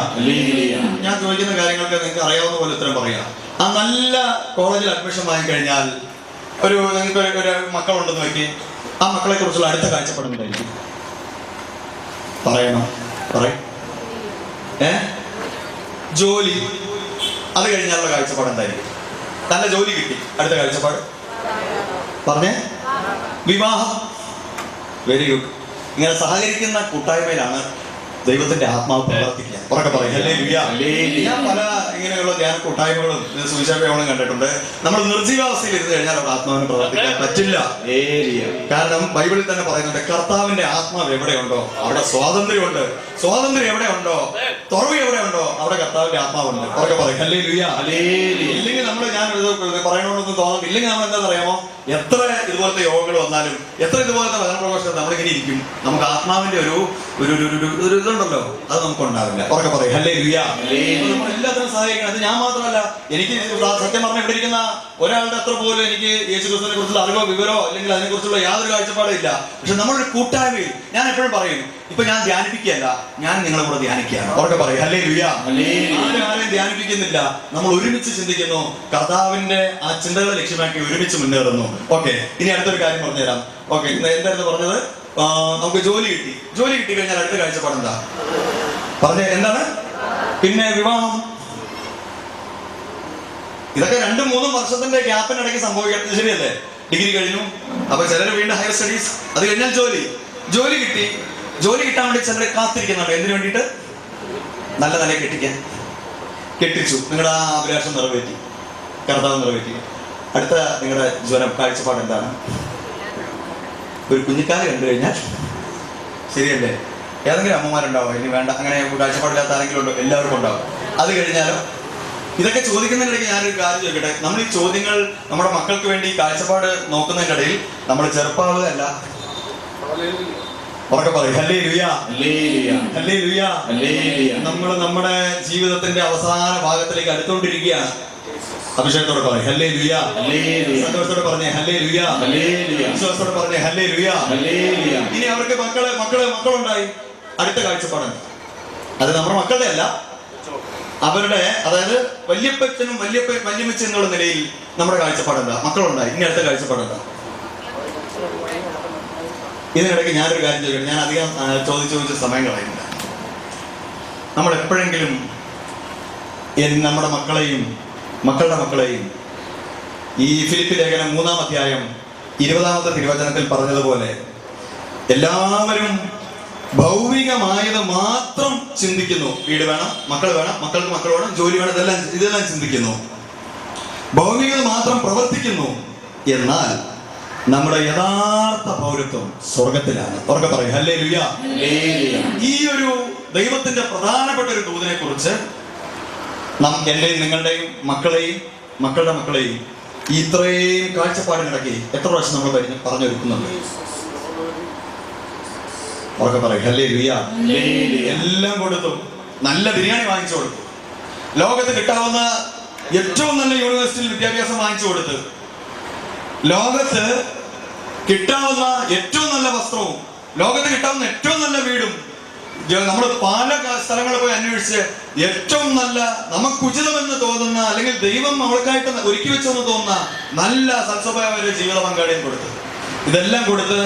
ഞാൻ ചോദിക്കുന്ന കാര്യങ്ങൾക്ക് നിങ്ങൾക്ക് അറിയാവുന്ന പോലെ ഉത്തരം പറയാം. ആ നല്ല കോളേജിൽ അഡ്മിഷൻ വാങ്ങിക്കഴിഞ്ഞാൽ നിങ്ങൾക്ക് ഒരു മക്കളുണ്ടെന്ന് വെക്കി, ആ മക്കളെ കുറിച്ചുള്ള അടുത്ത കാഴ്ചപ്പാടുണ്ടായിരിക്കും. പറയണം, പറയും. ജോലി, അത് കഴിഞ്ഞാലുള്ള കാഴ്ചപ്പാട് എന്തായിരിക്കും? നല്ല ജോലി കിട്ടി, അടുത്ത കാഴ്ചപ്പാട് പറഞ്ഞേ വിവാഹം. Very good. ഇങ്ങനെ സഹകരിക്കുന്ന കൂട്ടായ്മയിലാണ് ദൈവത്തിന്റെ ആത്മാവ് പ്രവർത്തിക്കുക. ഉറക്കെ പറയും ഹല്ലേലൂയ. ഞാൻ പല ഇങ്ങനെയുള്ള ധ്യാന കൂട്ടായ്മകളും സുവിശേഷങ്ങളും കണ്ടിട്ടുണ്ട്. നമ്മൾ നിർജീവാവസ്ഥയിൽ ഇരുന്ന് കഴിഞ്ഞാൽ അവിടെ ആത്മാവിന് പ്രവർത്തിക്കാൻ പറ്റില്ല. കാരണം ബൈബിളിൽ തന്നെ പറയുന്നുണ്ട്, കർത്താവിന്റെ ആത്മാവ് എവിടെയുണ്ടോ അവിടെ സ്വാതന്ത്ര്യമുണ്ട്. സ്വാതന്ത്ര്യം എവിടെയുണ്ടോ, തുറവ് എവിടെയുണ്ടോ അവിടെ കർത്താവിന്റെ ആത്മാവുണ്ട്. ഉറക്കെ പറയും ഹല്ലേലൂയ. ഇല്ലെങ്കിൽ നമ്മൾ ഞാൻ പറയണമെന്നൊന്നും തോന്നും. ഇല്ലെങ്കിൽ നമ്മൾ എന്താ പറയാമോ, എത്ര ഇതുപോലത്തെ യോഗങ്ങൾ വന്നാലും എത്ര ഇതുപോലത്തെ വചന പ്രഘോഷണം നമ്മളിങ്ങനെ ഇരിക്കും, നമുക്ക് ആത്മാവിന്റെ ഒരു ഇതുണ്ടല്ലോ, അത് നമുക്ക് ഉണ്ടാവില്ല. ഉറക്കെ പറയും ഹല്ലേലൂയ. നമ്മൾ എല്ലാത്തിനും സഹായിക്കണം. അത് ഞാൻ മാത്രമല്ല, എനിക്ക് സത്യം പറഞ്ഞ ഇവിടെ ഇരിക്കുന്ന ഒരാളുടെ അത്ര പോലും എനിക്ക് യേശുക്രിസ്തുവിനെ കുറിച്ചുള്ള അറിവോ വിവരോ അല്ലെങ്കിൽ അതിനെ കുറിച്ചുള്ള യാതൊരു കാഴ്ചപ്പാടും ഇല്ല. പക്ഷെ നമ്മളൊരു കൂട്ടായ്മയിൽ, ഞാൻ എപ്പോഴും പറയും, ഇപ്പൊ ഞാൻ ധ്യാനിപ്പിക്കുകയല്ല, ഞാൻ നിങ്ങളെ കൂടെ ധ്യാനിക്കുകയാണ്. ഉറക്കെ പറയും ഹല്ലേലൂയ. ആരെയും ധ്യാനിപ്പിക്കുന്നില്ല, നമ്മൾ ഒരുമിച്ച് ചിന്തിക്കുന്നു, കർത്താവിന്റെ ആ ചിന്തകളെ ലക്ഷ്യമാക്കി ഒരുമിച്ച് മുന്നേറുന്നു. ഓക്കെ, ഇനി അടുത്തൊരു കാര്യം പറഞ്ഞുതരാം. ഓക്കെ, എന്തായിരുന്നു പറഞ്ഞത്? നമുക്ക് ജോലി കിട്ടി കഴിഞ്ഞാൽ അടുത്ത കാഴ്ചപ്പാട് എന്താ? പറഞ്ഞേ എന്താണ്? പിന്നെ വിവാഹം. ഇതൊക്കെ 2-3 വർഷത്തിന്റെ ഗ്യാപ്പിനിടയ്ക്ക് സംഭവിക്കുന്നത്, ശരിയല്ലേ? ഡിഗ്രി കഴിഞ്ഞു, അപ്പൊ ചിലർ വീണ്ടും ഹയർ സ്റ്റഡീസ്, അത് കഴിഞ്ഞാൽ ജോലി കിട്ടി. ജോലി കിട്ടാൻ വേണ്ടി ചിലർ കാത്തിരിക്കുന്നുണ്ട്. എന്തിനു വേണ്ടിയിട്ട്? നല്ല നില കെട്ടിച്ചു. നിങ്ങളുടെ ആ അഭിലാഷം നിറവേറ്റി, കർത്താവ് നിറവേറ്റി. അടുത്ത നിങ്ങളുടെ ജ്വരം കാഴ്ചപ്പാട് എന്താണ്? ഒരു കുഞ്ഞിക്കാല് കണ്ടു കഴിഞ്ഞാൽ, ശരിയല്ലേ? ഏതെങ്കിലും അമ്മമാരുണ്ടാവും, ഇനി വേണ്ട, അങ്ങനെ കാഴ്ചപ്പാടില്ലാത്ത ആരെങ്കിലും ഉണ്ടോ? എല്ലാവർക്കും ഉണ്ടാവും. അത് കഴിഞ്ഞാലോ? ഇതൊക്കെ ചോദിക്കുന്നതിനിടയ്ക്ക് ഞാനൊരു കാര്യം ചോദിക്കട്ടെ. നമ്മൾ ഈ ചോദ്യങ്ങൾ നമ്മുടെ മക്കൾക്ക് വേണ്ടി കാഴ്ചപ്പാട് നോക്കുന്നതിനിടയിൽ നമ്മൾ ചെറുപ്പാവുകയല്ല. ഉറക്കെ പറയും ഹല്ലേലൂയ. നമ്മൾ നമ്മുടെ ജീവിതത്തിന്റെ അവസാന ഭാഗത്തിലേക്ക് അടുത്തുകൊണ്ടിരിക്കുകയാണ്. അഭിഷേകത്തോടെ പറയും ഹല്ലേലൂയ. സന്തോഷത്തോടെ പറഞ്ഞേ ഹല്ലേലൂയ. വിശ്വാസത്തോടെ പറഞ്ഞേ ഹല്ലേലൂയ. ഇനി അവർക്ക് മക്കളുണ്ടായി. അടുത്ത കാഴ്ചപ്പാടാണ് അത് നമ്മുടെ മക്കളുടെ അല്ല, അവരുടെ, അതായത് വല്യപ്പച്ചനും വല്യമ്മച്ച എന്നുള്ള നിലയിൽ നമ്മുടെ കാഴ്ചപ്പാട് എന്താ? മക്കളുണ്ടായി. ഇനി അടുത്ത കാഴ്ചപ്പാട് എന്താ? ഇതിനിടയ്ക്ക് ഞാനൊരു കാര്യം ചോദിക്കട്ടെ. ഞാൻ അധികം ചോദിച്ച് സമയം കളയുന്നില്ല. നമ്മൾ എപ്പോഴെങ്കിലും നമ്മുടെ മക്കളെയും മക്കളുടെ മക്കളെയും ഈ ഫിലിപ്പി ലേഖനം 3-ാം അധ്യായം 20-ാമത്തെ തിരുവചനത്തിൽ പറഞ്ഞതുപോലെ എല്ലാവരും ഭൗമികമായത് മാത്രം ചിന്തിക്കുന്നു. വീട് വേണം, മക്കൾ വേണം, മക്കൾക്ക് മക്കൾ വേണം, ജോലി വേണം, ഇതെല്ലാം ചിന്തിക്കുന്നു. ഭൗമികത മാത്രം പ്രവർത്തിക്കുന്നു. എന്നാൽ നമ്മുടെ യഥാർത്ഥ പൗരത്വം സ്വർഗത്തിലാണ്. ഉറക്കെ പറയും ഹല്ലേലൂയ. ഈ ഒരു ദൈവത്തിന്റെ പ്രധാനപ്പെട്ട ഒരു ദൂതിനെ കുറിച്ച് എന്റെയും നിങ്ങളുടെയും മക്കളെയും മക്കളുടെ മക്കളെയും ഇത്രയും കാഴ്ചപ്പാടിനിടയ്ക്ക് എത്ര പ്രാവശ്യം നമ്മൾ പറഞ്ഞൊരുക്കുന്നുണ്ട്? ഉറക്കെ പറയും ഹല്ലേലൂയ. എല്ലാം കൊടുത്തു. നല്ല ബിരിയാണി വാങ്ങിച്ചു കൊടുത്തു. ലോകത്ത് കിട്ടാവുന്ന ഏറ്റവും നല്ല യൂണിവേഴ്സിറ്റിയിൽ വിദ്യാഭ്യാസം വാങ്ങിച്ചു കൊടുത്ത്, ലോകത്ത് കിട്ടാവുന്ന ഏറ്റവും നല്ല വസ്ത്രവും, ലോകത്ത് കിട്ടാവുന്ന ഏറ്റവും നല്ല വീടും, നമ്മൾ പല സ്ഥലങ്ങളിൽ പോയി അന്വേഷിച്ച് ഏറ്റവും നല്ല നമുക്ക് ഉചിതമെന്ന് തോന്നുന്ന അല്ലെങ്കിൽ ദൈവം നമ്മൾക്കായിട്ട് ഒരുക്കി വെച്ചെന്ന് തോന്നുന്ന നല്ല സൽസ്വഭാവ ജീവിത പങ്കാളിയും കൊടുത്ത്, ഇതെല്ലാം കൊടുത്ത്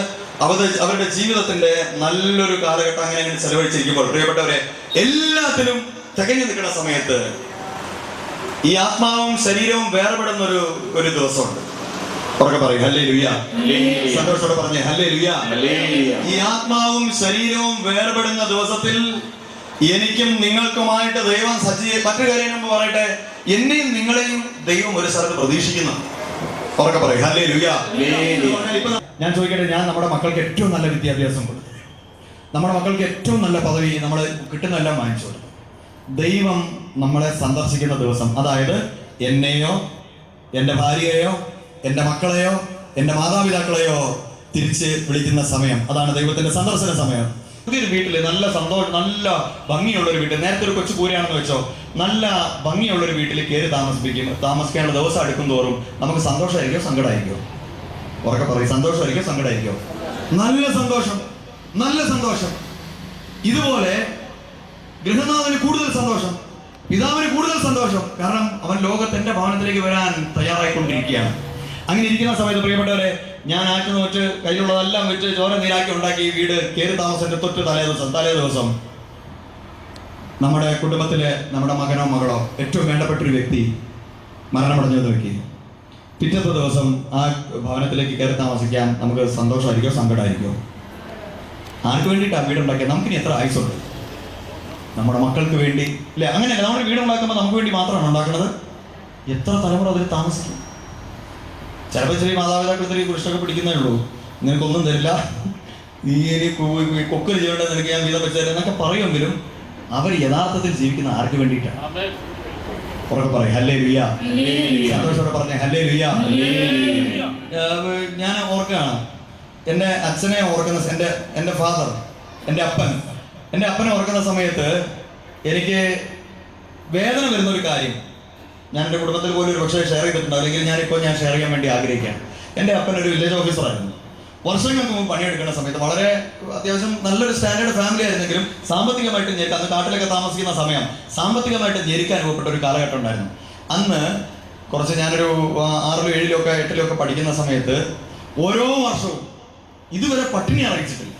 അവരുടെ ജീവിതത്തിന്റെ നല്ലൊരു കാലഘട്ടം അങ്ങനെ ചെലവഴിച്ചിരിക്കുമ്പോൾ പ്രിയപ്പെട്ടവരെ, എല്ലാത്തിനും തികഞ്ഞു നിൽക്കുന്ന സമയത്ത് ഈ ആത്മാവും ശരീരവും വേർപെടുന്ന ഒരു ദിവസമുണ്ട്. ഉറക്കെ പറയും ഹല്ലേലൂയ. സന്തോഷത്തോടെ പറഞ്ഞേ ഹല്ലേലൂയ. ഈ ആത്മാവും ശരീരവും വേർപെടുന്ന ദിവസത്തിൽ എനിക്കും നിങ്ങൾക്കുമായിട്ട് ദൈവം മറ്റൊരു കാര്യം പറയട്ടെ, എന്നെയും നിങ്ങളെയും ദൈവം ഒരു സ്ഥലത്ത് പ്രതീക്ഷിക്കുന്നു. ഉറക്കെ പറയും ഹല്ലേലൂയ. ഞാൻ ചോദിക്കട്ടെ, ഞാൻ നമ്മുടെ മക്കൾക്ക് ഏറ്റവും നല്ല വിദ്യാഭ്യാസം കൊടുത്തു, നമ്മുടെ മക്കൾക്ക് ഏറ്റവും നല്ല പദവി, നമ്മൾ കിട്ടുന്നതെല്ലാം വാങ്ങിച്ചു കൊടുത്തു. ദൈവം നമ്മളെ സന്ദർശിക്കുന്ന ദിവസം, അതായത് എന്നെയോ എൻ്റെ ഭാര്യയെയോ എൻ്റെ മക്കളെയോ എൻ്റെ മാതാപിതാക്കളെയോ തിരിച്ച് വിളിക്കുന്ന സമയം, അതാണ് ദൈവത്തിന്റെ സന്ദർശന സമയം. പുതിയൊരു വീട്ടിൽ നല്ല സന്തോഷം, നല്ല ഭംഗിയുള്ളൊരു വീട്ടിൽ, നേരത്തെ ഒരു കൊച്ചു കൂരയാണെന്ന് വെച്ചോ, നല്ല ഭംഗിയുള്ളൊരു വീട്ടിൽ കയറി താമസിക്കാനുള്ള ദിവസം അടുക്കും തോറും നമുക്ക് സന്തോഷമായിരിക്കോ സങ്കടമായിരിക്കോ? ഉറക്കെ പറയും സന്തോഷമായിരിക്കോ സങ്കടമായിരിക്കോ? നല്ല സന്തോഷം, നല്ല സന്തോഷം. ഇതുപോലെ ഗൃഹനാഥന് കൂടുതൽ സന്തോഷം, പിതാവിന് കൂടുതൽ സന്തോഷം. കാരണം അവൻ ലോകത്തിന്റെ ഭവനത്തിലേക്ക് വരാൻ തയ്യാറായിക്കൊണ്ടിരിക്കുകയാണ്. അങ്ങനെ ഇരിക്കുന്ന സമയത്ത് പ്രിയപ്പെട്ടവരെ, ഞാൻ ആറ്റു നോറ്റ് കയ്യിലുള്ളതെല്ലാം വെച്ച് ചോര നീരാക്കി ഉണ്ടാക്കി ഈ വീട് കയറി താമസത്തിന്റെ തൊട്ട് തലേ ദിവസം നമ്മുടെ കുടുംബത്തിലെ നമ്മുടെ മകനോ മകളോ ഏറ്റവും വേണ്ടപ്പെട്ട ഒരു വ്യക്തി മരണമടഞ്ഞു നോക്കി, പിറ്റത്തെ ദിവസം ആ ഭവനത്തിലേക്ക് കയറി താമസിക്കാൻ നമുക്ക് സന്തോഷമായിരിക്കോ സങ്കടമായിരിക്കോ? ആർക്ക് വേണ്ടിയിട്ടാണ് വീടുണ്ടാക്കിയത്? നമുക്കിനി എത്ര ആയുസുണ്ട്? നമ്മുടെ മക്കൾക്ക് വേണ്ടി അല്ലേ? അങ്ങനെയല്ല, നമ്മൾ വീടുണ്ടാക്കുമ്പോൾ നമുക്ക് വേണ്ടി മാത്രമാണ് ഉണ്ടാക്കുന്നത്. എത്ര തലമുറ അതിൽ താമസിക്കും? ചിലപ്പോൾ ചെറിയ മാതാപിതാക്കൾ ചെറിയ കുരിശൊക്കെ പിടിക്കുന്നേ ഉള്ളൂ, നിനക്കൊന്നും തരില്ല, നീ കൊക്കൽ ചെയ്യേണ്ടത് നിനക്ക് ഞാൻ വീതം വെച്ചാൽ എന്നൊക്കെ പറയുമെങ്കിലും അവർ യഥാർത്ഥത്തിൽ ജീവിക്കുന്ന ആർക്ക് വേണ്ടിയിട്ടാണ്? ഉറക്കെ പറയും ഹല്ലേലൂയ. സന്തോഷത്തോടെ പറഞ്ഞേ ഹല്ലേലൂയ. ഞാൻ ഓർക്കുകയാണ്, എൻ്റെ അച്ഛനെ ഓർക്കുന്ന, എൻ്റെ ഫാദർ, എൻ്റെ അപ്പനെ ഓർക്കുന്ന സമയത്ത് എനിക്ക് വേദന വരുന്ന ഒരു കാര്യം ഞാൻ എൻ്റെ കുടുംബത്തിൽ പോലും ഒരു പക്ഷേ ഷെയർ ചെയ്തിട്ടുണ്ട്, അല്ലെങ്കിൽ ഞാൻ ഷെയർ ചെയ്യാൻ വേണ്ടി ആഗ്രഹിക്കുകയാണ്. എൻ്റെ അപ്പൻ ഒരു വില്ലേജ് ഓഫീസറായിരുന്നു. വർഷങ്ങൾക്ക് മുമ്പ് പണിയെടുക്കുന്ന സമയത്ത് വളരെ അത്യാവശ്യം നല്ലൊരു സ്റ്റാൻഡേർഡ് ഫാമിലി ആയിരുന്നെങ്കിലും സാമ്പത്തികമായിട്ട് അന്ന് കാട്ടിലൊക്കെ താമസിക്കുന്ന സമയം സാമ്പത്തികമായിട്ട് ഞെരുക്കാൻ അനുഭവപ്പെട്ട ഒരു കാലഘട്ടം ഉണ്ടായിരുന്നു. അന്ന് കുറച്ച് ഞാനൊരു 6-ലും 7-ലും ഒക്കെ 8-ലും ഒക്കെ പഠിക്കുന്ന സമയത്ത് ഓരോ വർഷവും ഇതുവരെ പട്ടിണി അറിയിച്ചിട്ടില്ല.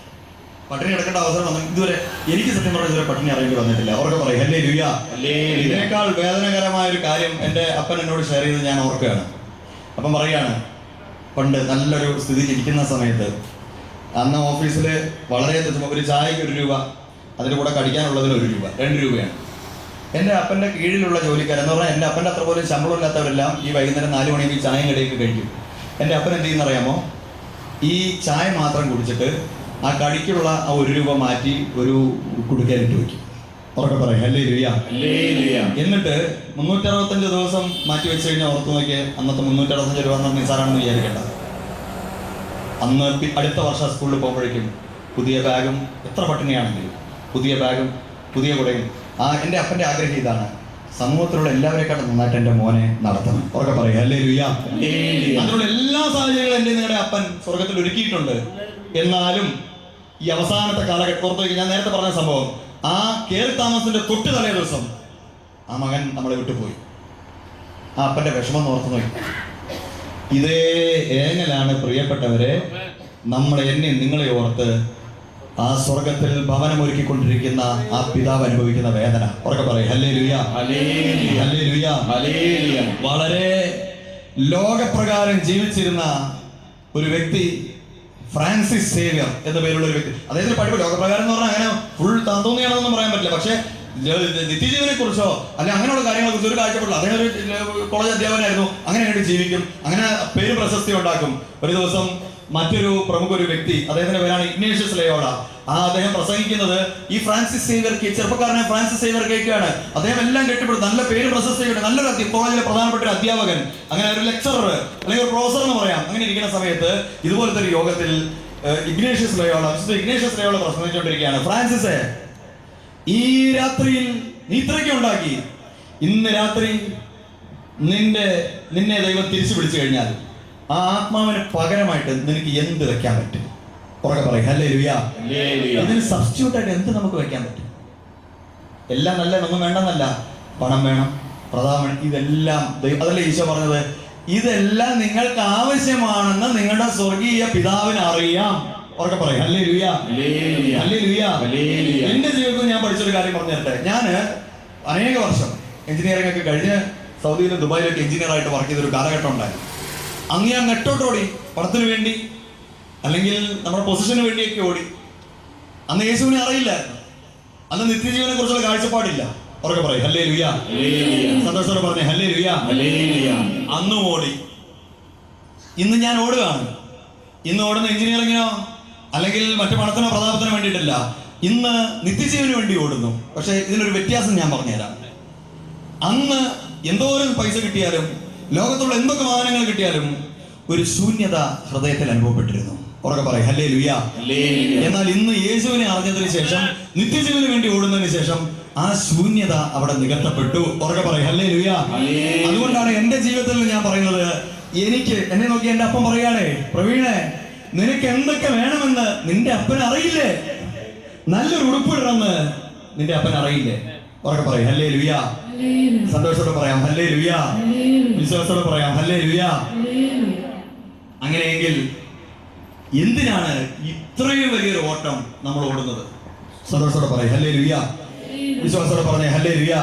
പട്ടിണി എടുക്കേണ്ട അവസരം വന്നു ഇതുവരെ എനിക്ക് സത്യം പറഞ്ഞാൽ ഇതുവരെ പട്ടിണി അറിയേണ്ടി വന്നിട്ടില്ല. ഉറക്കെ പറയും ഹല്ലേലൂയ. ഇതിനേക്കാൾ വേദനകരമായ ഒരു കാര്യം എൻ്റെ അപ്പൻ എന്നോട് ഷെയർ ചെയ്ത് ഞാൻ ഓർക്കുകയാണ്. അപ്പം പറയുകയാണ്, പണ്ട് നല്ലൊരു സ്ഥിതിയിൽ ഇരിക്കുന്ന സമയത്ത് അന്ന് ഓഫീസിൽ വളരെ ഒരു ചായക്ക് 1 രൂപ, അതിൻ്റെ കൂടെ കടിക്കാനുള്ളതിന് 1 രൂപ, 2 രൂപയാണ്. എൻ്റെ അപ്പൻ്റെ കീഴിലുള്ള ജോലിക്കാരെന്ന് പറഞ്ഞാൽ എൻ്റെ അപ്പൻ്റെ അത്ര പോലും ശമ്പളമില്ലാത്തവരെല്ലാം ഈ വൈകുന്നേരം 4 മണിക്ക് ഈ ചായയും കടിയൊക്കെ കഴിക്കും. എൻ്റെ അപ്പൻ എന്ത് ചെയ്യുന്നറിയാമോ? ഈ ചായ മാത്രം കുടിച്ചിട്ട് ആ കടിക്കുള്ള ആ 1 രൂപ മാറ്റി ഒരു കുടുക്കയിലിട്ട് വയ്ക്കും. ഉറക്കെ പറയും ഹല്ലേലൂയ. എന്നിട്ട് 365 ദിവസം മാറ്റി വെച്ച് കഴിഞ്ഞാൽ ഓർത്ത് നോക്കിയാൽ അന്നത്തെ 365 രൂപ എന്ന് നിസാറാണെന്ന് വിചാരിക്കേണ്ട. അന്ന് അടുത്ത വർഷം സ്കൂളിൽ പോകുമ്പോഴേക്കും പുതിയ ബാഗും, എത്ര പട്ടിണിയാണെങ്കിലും പുതിയ ബാഗും പുതിയ കുടയും. എൻ്റെ അപ്പൻ്റെ ആഗ്രഹം ഇതാണ്, സമൂഹത്തിലുള്ള എല്ലാവരെക്കാട്ടും നന്നായിട്ട് എൻ്റെ മോനെ നടത്തണം. ഉറക്കെ പറയും ഹല്ലേലൂയ. അതിനുള്ള എല്ലാ സാഹചര്യങ്ങളും എൻ്റെ നിങ്ങളുടെ അപ്പൻ സ്വർഗത്തിൽ ഒരുക്കിയിട്ടുണ്ട്. എന്നാലും ഈ അവസാനത്തെ കാലഘട്ടം പുറത്തേക്ക് ഞാൻ നേരത്തെ പറഞ്ഞ സംഭവം, ആ കയറി താമസത്തിന്റെ തൊട്ട് തലേ ദിവസം ആ മകൻ നമ്മളെ വിട്ടുപോയി. ആ അപ്പന്റെ വിഷമം ഓർത്ത് നോക്കി. ഇതേ ഏങ്ങലാണ് പ്രിയപ്പെട്ടവരെ നമ്മളെ എന്നെ നിങ്ങളെ ഓർത്ത് ആ സ്വർഗത്തിൽ ഭവനമൊരുക്കിക്കൊണ്ടിരിക്കുന്ന ആ പിതാവ് അനുഭവിക്കുന്ന വേദന. ഉറക്കെ പറയും ഹല്ലേലൂയ, ഹല്ലേലൂയ, ഹല്ലേലൂയ. ഹല്ലേലൂയ. വളരെ ലോകപ്രകാരം ജീവിച്ചിരുന്ന ഒരു വ്യക്തി, ഫ്രാൻസിസ് സേവ്യർ എന്ന പേരുള്ള ഒരു വ്യക്തി. അദ്ദേഹത്തിന് പഠിപ്പ് ലോകപ്രകാരം എന്ന് പറഞ്ഞാൽ അങ്ങനെ ഫുൾ താന്തോന്നിയാണെന്നൊന്നും പറയാൻ പറ്റില്ല. പക്ഷേ നിത്യജീവനെ കുറിച്ചോ അല്ലെ അങ്ങനെയുള്ള കാര്യങ്ങളെ കുറിച്ച് ഒരു കാഴ്ചപ്പെടില്ല. അദ്ദേഹം ഒരു കോളേജ് അധ്യാപകനായിരുന്നു. അങ്ങനെ ജീവിക്കും, അങ്ങനെ പേര് പ്രശസ്തി ഉണ്ടാക്കും. ഒരു ദിവസം മറ്റൊരു പ്രമുഖ ഒരു വ്യക്തി, അദ്ദേഹത്തിന്റെ പേരാണ് ഇഗ്നേഷ്യസ് ലയോള. അദ്ദേഹം പ്രസംഗിക്കുന്നത് ഈ ഫ്രാൻസിസ് സേവ്യർക്ക്, ചെറുപ്പക്കാരനെ ഫ്രാൻസിസ് സേവ്യർക്കാണ്. അദ്ദേഹം എല്ലാം കെട്ടിപ്പെടും, നല്ല പേര് പ്രശസ്തിയുണ്ട്, നല്ലൊരു കോളേജിലെ പ്രധാനപ്പെട്ട ഒരു അധ്യാപകൻ, അങ്ങനെ ഒരു ലെക്ചറർ അല്ലെങ്കിൽ ഒരു പ്രൊഫസർ എന്ന് പറയാം. അങ്ങനെ ഇരിക്കുന്ന സമയത്ത് ഇതുപോലത്തെ ഒരു യോഗത്തിൽ ഇഗ്നേഷ്യസ് ലയോള പ്രസംഗിച്ചുകൊണ്ടിരിക്കുകയാണ്. ഫ്രാൻസിസ്, ഈ രാത്രിയിൽ നീ ഇത്രയ്ക്ക് ഉണ്ടാക്കി, ഇന്ന് രാത്രി നിന്നെ ദൈവം തിരിച്ചു വിളിച്ചു കഴിഞ്ഞാൽ ആ ആത്മാവിന് പകരമായിട്ട് നിനക്ക് എന്ത് വെക്കാൻ പറ്റും? പുറകെ പറയും ഹല്ലേലൂയ. ഇതിന് സബ്സ്റ്റിറ്റ്യൂട്ട് ആയിട്ട് എന്ത് നമുക്ക് വെക്കാൻ പറ്റും? എല്ലാം നല്ല, ഒന്നും വേണ്ടെന്നല്ല. പണം വേണം, പ്രതാപം, ഇതെല്ലാം അതല്ലേ ഈശോ പറഞ്ഞത്, ഇതെല്ലാം നിങ്ങൾക്ക് ആവശ്യമാണെന്ന് നിങ്ങളുടെ സ്വർഗീയ പിതാവിന് അറിയാം. ഉറക്കെ പറയും ഹല്ലേലൂയ, ഹല്ലേലൂയ. എന്റെ ജീവിതത്തിൽ ഞാൻ പഠിച്ചൊരു കാര്യം പറഞ്ഞു തരട്ടെ. ഞാൻ അനേക വർഷം എഞ്ചിനീയറിംഗ് ഒക്കെ കഴിഞ്ഞ് സൗദിയിലും ദുബായിലൊക്കെ എഞ്ചിനീയർ ആയിട്ട് വർക്ക് ചെയ്തൊരു കാലഘട്ടം ഉണ്ടായിരുന്നു. അന്ന് ഞാൻ നെട്ടോട്ടോടി, പണത്തിന് വേണ്ടി അല്ലെങ്കിൽ നമ്മുടെ പൊസിഷന് വേണ്ടിയൊക്കെ ഓടി. അന്ന് യേശുവിനെ അറിയില്ലായിരുന്നു. അന്ന് നിത്യജീവനെ കുറിച്ചുള്ള കാഴ്ചപ്പാടില്ല. ഉറക്കെ പറയും ഹല്ലേലൂയ, സന്തോഷത്തോടെ പറഞ്ഞേ ഹല്ലേലൂയ. അന്നും ഓടി. ഇന്ന് ഞാൻ ഓടുകയാണ്. ഇന്ന് ഓടുന്ന എഞ്ചിനീയറിങ്ങിനോ അല്ലെങ്കിൽ മറ്റു പണത്തിനോ പ്രതാപത്തിനോ വേണ്ടിയിട്ടല്ല. ഇന്ന് നിത്യജീവന് വേണ്ടി ഓടുന്നു. പക്ഷെ ഇതിനൊരു വ്യത്യാസം ഞാൻ പറഞ്ഞുതരാം. അന്ന് എന്തോരം പൈസ കിട്ടിയാലും ലോകത്തുള്ള എന്തൊക്കെ വാഹനങ്ങൾ കിട്ടിയാലും ഒരു ശൂന്യത ഹൃദയത്തിൽ അനുഭവപ്പെട്ടിരുന്നു. ഉറക്കെ പറയും ഹല്ലേലൂയ. എന്നാൽ ഇന്ന് യേശുവിനെ അറിഞ്ഞതിന് ശേഷം, നിത്യജീവന് വേണ്ടി ഓടുന്നതിന് ശേഷം ആ ശൂന്യത അവിടെ നികത്തപ്പെട്ടു. ഉറക്കെ പറയും ഹല്ലേലൂയ. അതുകൊണ്ടാണ് എന്റെ ജീവിതത്തിൽ ഞാൻ പറയുന്നത്, എന്നെ നോക്കി എന്റെ അപ്പം പറയുകയാണേ, പ്രവീണേ, നിനക്ക് എന്തൊക്കെ വേണമെന്ന് നിന്റെ അപ്പൻ അറിയില്ലേ? നല്ലൊരു ഉടുപ്പിടണമെന്ന് നിന്റെ അപ്പൻ അറിയില്ലേ? ഉറക്കെ പറയും ഹല്ലേലൂയ. സന്തോഷത്തോടെ പറയാം ഹല്ലേലൂയ. വിശ്വാസത്തോടെ പറയാം ഹല്ലേലൂയ. അങ്ങനെയെങ്കിൽ എന്തിനാണ് ഇത്രയും വലിയൊരു ഓട്ടം നമ്മൾ ഓടുന്നത്? സന്തോഷത്തോടെ പറയാം ഹല്ലേലൂയ. വിശ്വാസത്തോടെ പറഞ്ഞേ ഹല്ലേലൂയ.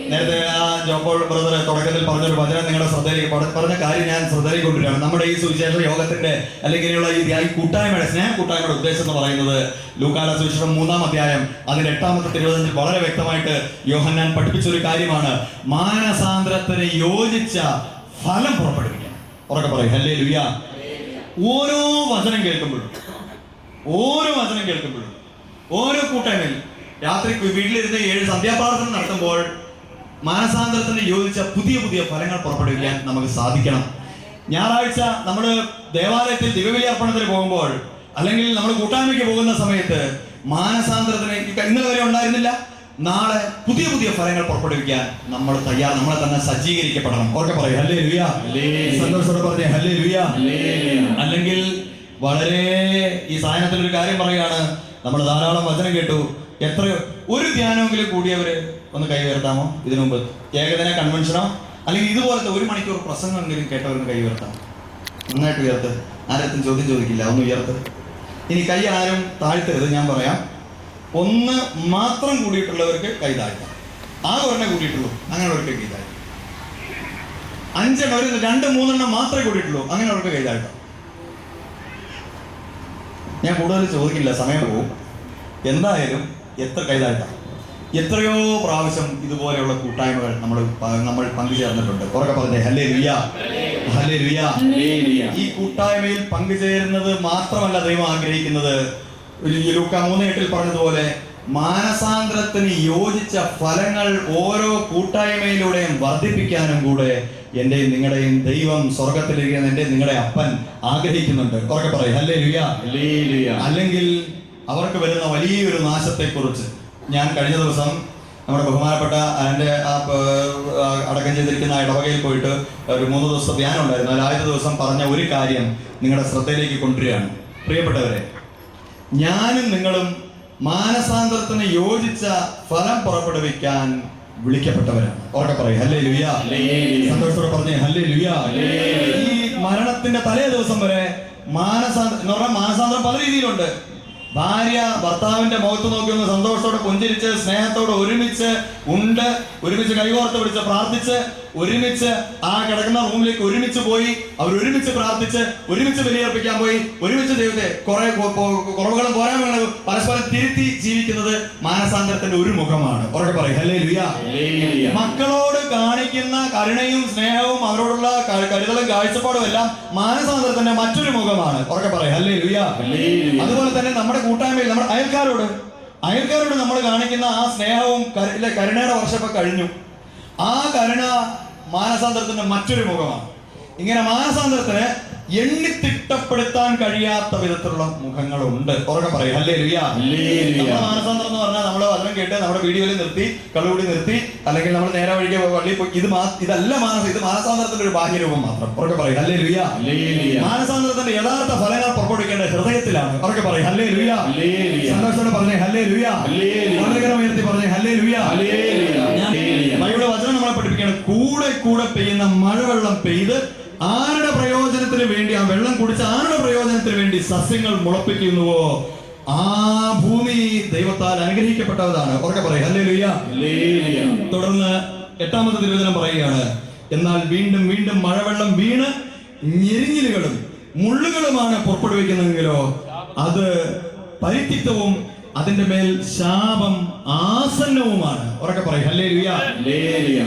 നേരത്തെ ജോപ്പോൾ ബ്രദർ തുടക്കത്തിൽ പറഞ്ഞൊരു വചനം നിങ്ങളുടെ ശ്രദ്ധയിലേക്ക് പറഞ്ഞ കാര്യം ഞാൻ ശ്രദ്ധയിലേക്ക് കൊണ്ടുവരികയാണ്. നമ്മുടെ ഈ സുവിശേഷ യോഗത്തിന്റെ അല്ലെങ്കിൽ ഈ കൂട്ടായ്മയുടെ, സ്നേഹ കൂട്ടായ്മയുടെ ഉദ്ദേശം എന്ന് പറയുന്നത് ലൂക്കായുടെ സുവിശേഷം 3-ാം അധ്യായം അതിന്റെ 8-ാമത്തെ 25 വളരെ വ്യക്തമായിട്ട് യോഹന്നാൻ പഠിപ്പിച്ച ഒരു കാര്യമാണ്. മാനസാന്തരത്തിന് യോജിച്ച ഫലം പുറപ്പെടുവിക്കുക. ഉറക്കെ പറയും ഹല്ലേലൂയ. ഓരോ വചനം കേൾക്കുമ്പോഴും ഓരോ കൂട്ടായ്മയിൽ രാത്രി വീട്ടിലിരുന്ന് 7 സന്ധ്യാപ്രാർത്ഥന നടത്തുമ്പോൾ മാനസാന്തരത്തിന് യോജിച്ച പുതിയ പുതിയ ഫലങ്ങൾ പുറപ്പെടുവിക്കാൻ നമുക്ക് സാധിക്കണം. ഞായറാഴ്ച നമ്മൾ ദേവാലയത്തിൽ ദിവ്യബലി അർപ്പണത്തിന് പോകുമ്പോൾ അല്ലെങ്കിൽ നമ്മൾ കൂട്ടായ്മയ്ക്ക് പോകുന്ന സമയത്ത് മാനസാന്തരത്തിന് ഇന്നലെ വരെ ഉണ്ടായിരുന്നില്ല. നാളെ പുതിയ പുതിയ ഫലങ്ങൾ പുറപ്പെടുവിക്കാൻ നമ്മളെ തന്നെ സജ്ജീകരിക്കപ്പെടണം. ഓർക്കെ പറയും ഹല്ലേലൂയ. സന്തോഷത്തോടെ പറഞ്ഞേ ഹല്ലേലൂയ. അല്ലെങ്കിൽ വളരെ ഈ സായനത്തിൽ ഒരു കാര്യം പറയുകയാണ്. നമ്മൾ ധാരാളം വചനം കേട്ടു. എത്രയോ ഒരു ധ്യാനമെങ്കിലും കൂടിയവര് ഒന്ന് കൈ ഉയർത്താമോ? ഇതിനു മുമ്പ് ഏകദിന കൺവെൻഷനോ അല്ലെങ്കിൽ ഇതുപോലത്തെ 1 മണിക്കൂർ പ്രസംഗമെങ്കിലും കേട്ടവരൊന്ന് കൈ ഉയർത്താം. നന്നായിട്ട് ഉയർത്ത്. ആരും ചോദ്യം ചോദിക്കില്ല. ഒന്ന് ഉയർത്ത്. ഇനി കൈ ആരും താഴ്ത്തരുത്. ഞാൻ പറയാം. 1 മാത്രം കൂടിയിട്ടുള്ളവർക്ക് കൈ താഴ്ത്താം. ആകെ 1 കൂടിയിട്ടുള്ളൂ, അങ്ങനെയുള്ളവർക്ക് കൈ താഴ്ത്താം. 5 ഒരു 2-3 മാത്രമേ കൂടിയിട്ടുള്ളൂ, അങ്ങനെയുള്ളവർക്ക് കൈ താഴ്ത്താം. ഞാൻ കൂടുതൽ ചോദിക്കില്ല, സമയം പോകും. എന്തായാലും എത്ര കൈ താഴ്ത്താം. എത്രയോ പ്രാവശ്യം ഇതുപോലെയുള്ള കൂട്ടായ്മകൾ നമ്മൾ പങ്കുചേർന്നിട്ടുണ്ട്. ഉറക്കെ പറഞ്ഞേ ഹല്ലേലൂയ, ഹല്ലേലൂയ. ഈ കൂട്ടായ്മയിൽ പങ്കുചേരുന്നത് മാത്രമല്ല ദൈവം ആഗ്രഹിക്കുന്നത്. ലൂക്കാ 3:8 പറഞ്ഞതുപോലെ മാനസാന്തരത്തിന് യോജിച്ച ഫലങ്ങൾ ഓരോ കൂട്ടായ്മയിലൂടെയും വർദ്ധിപ്പിക്കാനും കൂടെ എന്റെയും നിങ്ങളുടെയും ദൈവം സ്വർഗത്തിലിരിക്കുന്ന എന്റെ നിങ്ങളുടെ അപ്പൻ ആഗ്രഹിക്കുന്നുണ്ട്. ഉറക്കെ പറയും ഹല്ലേലൂയ. അല്ലെങ്കിൽ അവർക്ക് വരുന്ന വലിയൊരു നാശത്തെക്കുറിച്ച് ഞാൻ കഴിഞ്ഞ ദിവസം നമ്മുടെ ബഹുമാനപ്പെട്ട എൻ്റെ അടക്കം ചെയ്തിരിക്കുന്ന ഇടവകയിൽ പോയിട്ട് ഒരു 3 ദിവസത്തെ ധ്യാനം ഉണ്ടായിരുന്നു. അതിൽ ആദ്യത്തെ ദിവസം പറഞ്ഞ ഒരു കാര്യം നിങ്ങളുടെ ശ്രദ്ധയിലേക്ക് കൊണ്ടുവരികയാണ്. പ്രിയപ്പെട്ടവരെ, ഞാനും നിങ്ങളും മാനസാന്തരത്തിന് യോജിച്ച ഫലം പുറപ്പെടുവിക്കാൻ വിളിക്കപ്പെട്ടവരാണ്. ഉറക്കെ പറയും ഹല്ലേലൂയ. സന്തോഷത്തോടെ പറഞ്ഞേ ഹല്ലേലൂയ. ഈ മരണത്തിന്റെ തലേ ദിവസം വരെ മാനസാന്തരം എന്ന് പറഞ്ഞാൽ മാനസാന്തരം പല രീതിയിലുണ്ട്. ഭാര്യ ഭർത്താവിന്റെ മുഖത്ത് നോക്കി ഒന്ന് സന്തോഷത്തോടെ പുഞ്ചിരിച്ച് സ്നേഹത്തോടെ ഒരുമിച്ച് ഒരുമിച്ച് കൈകോർത്ത് പിടിച്ച് പ്രാർത്ഥിച്ച് ഒരുമിച്ച് ആ കിടക്കുന്ന റൂമിലേക്ക് ഒരുമിച്ച് പോയി അവർ ഒരുമിച്ച് പ്രാർത്ഥിച്ച് ഒരുമിച്ച് ബലിയർപ്പിക്കാൻ പോയി ഒരുമിച്ച് ദൈവത്തെ കുറെ കുറവുകളും പോരായ്മകളും പരസ്പരം തിരുത്തി ജീവിക്കുന്നത് മാനസാന്തരത്തിന്റെ ഒരു മുഖമാണ്. ഉറക്കെ പറയും ഹല്ലേലൂയ. മക്കളോട് കാണിക്കുന്ന കരുണയും സ്നേഹവും അവരോടുള്ള കരുതലും കാഴ്ചപ്പാടും എല്ലാം മാനസാന്തരത്തിന്റെ മറ്റൊരു മുഖമാണ്. ഉറക്കെ പറയും ഹല്ലേലൂയ. അതുപോലെ തന്നെ നമ്മുടെ കൂട്ടായ്മയിൽ നമ്മുടെ അയൽക്കാരോട് നമ്മൾ കാണിക്കുന്ന ആ സ്നേഹവും കരുണയുടെ വർഷമൊക്കെ കഴിഞ്ഞു. ആ കരുണ മാനസാന്തരത്തിന്റെ മറ്റൊരു മുഖമാണ്. ഇങ്ങനെ മാനസാന്തരത്തിന് എണ്ണിത്തിട്ടപ്പെടുത്താൻ കഴിയാത്ത വിധത്തിലുള്ള മുഖങ്ങളുണ്ട്. ഉറക്കെ പറയും ഹല്ലേലൂയ. നമ്മുടെ മാനസാന്തരം എന്ന് പറഞ്ഞാൽ നമ്മൾ വചനം കേട്ട് നമ്മുടെ വീഡിയോയിൽ നിർത്തി കള്ളുകൂടി നിർത്തി അല്ലെങ്കിൽ നമ്മൾ നേരെ വഴിക്ക് പള്ളിയിൽ പോയി ഇതല്ല ഇത് മാനസാന്തരത്തിന്റെ ഒരു ബാഹ്യരൂപം മാത്രം. ഉറക്കെ പറയും ഹല്ലേലൂയ. മാനസാന്തരത്തിന്റെ യഥാർത്ഥ ഫലങ്ങൾ പുറപ്പെടുവിക്കേണ്ട ഹൃദയത്തിലാണ്. ഉറക്കെ പറയും ഹല്ലേലൂയ. സന്തോഷത്തോടെ പറഞ്ഞേ ഹല്ലേലൂയ. ഉയർത്തി പറഞ്ഞേ ഹല്ലേലൂയ. ബൈബിളിലെ വചനം നമ്മളെ പഠിപ്പിക്കുകയാണ്, കൂടെ കൂടെ പെയ്യുന്ന മഴവെള്ളം പെയ്ത് ആരുടെ പ്രയോജനത്തിന് വേണ്ടി ആ വെള്ളം കുടിച്ച് ആരുടെ പ്രയോജനത്തിന് വേണ്ടി സസ്യങ്ങൾ മുളപ്പിക്കുന്നുവോ ആ ഭൂമി ദൈവത്താൽ അനുഗ്രഹിക്കപ്പെട്ടതാണ്. ഉറക്കെ പറയും ഹല്ലേലൂയ. തുടർന്ന് 8-ാമത്തെ തിരുവചനം പറയുകയാണ്, എന്നാൽ വീണ്ടും വീണ്ടും മഴവെള്ളം വീണ് ഞെരിഞ്ഞിലുകളും മുള്ളുകളുമാണ് പുറപ്പെടുവിക്കുന്നതെങ്കിലോ അത് പരിത്യക്തവും അതിന്റെ മേൽ ശാപം ആസന്നവുമാണ്. ഉറക്കെ പറയും ഹല്ലേലൂയ.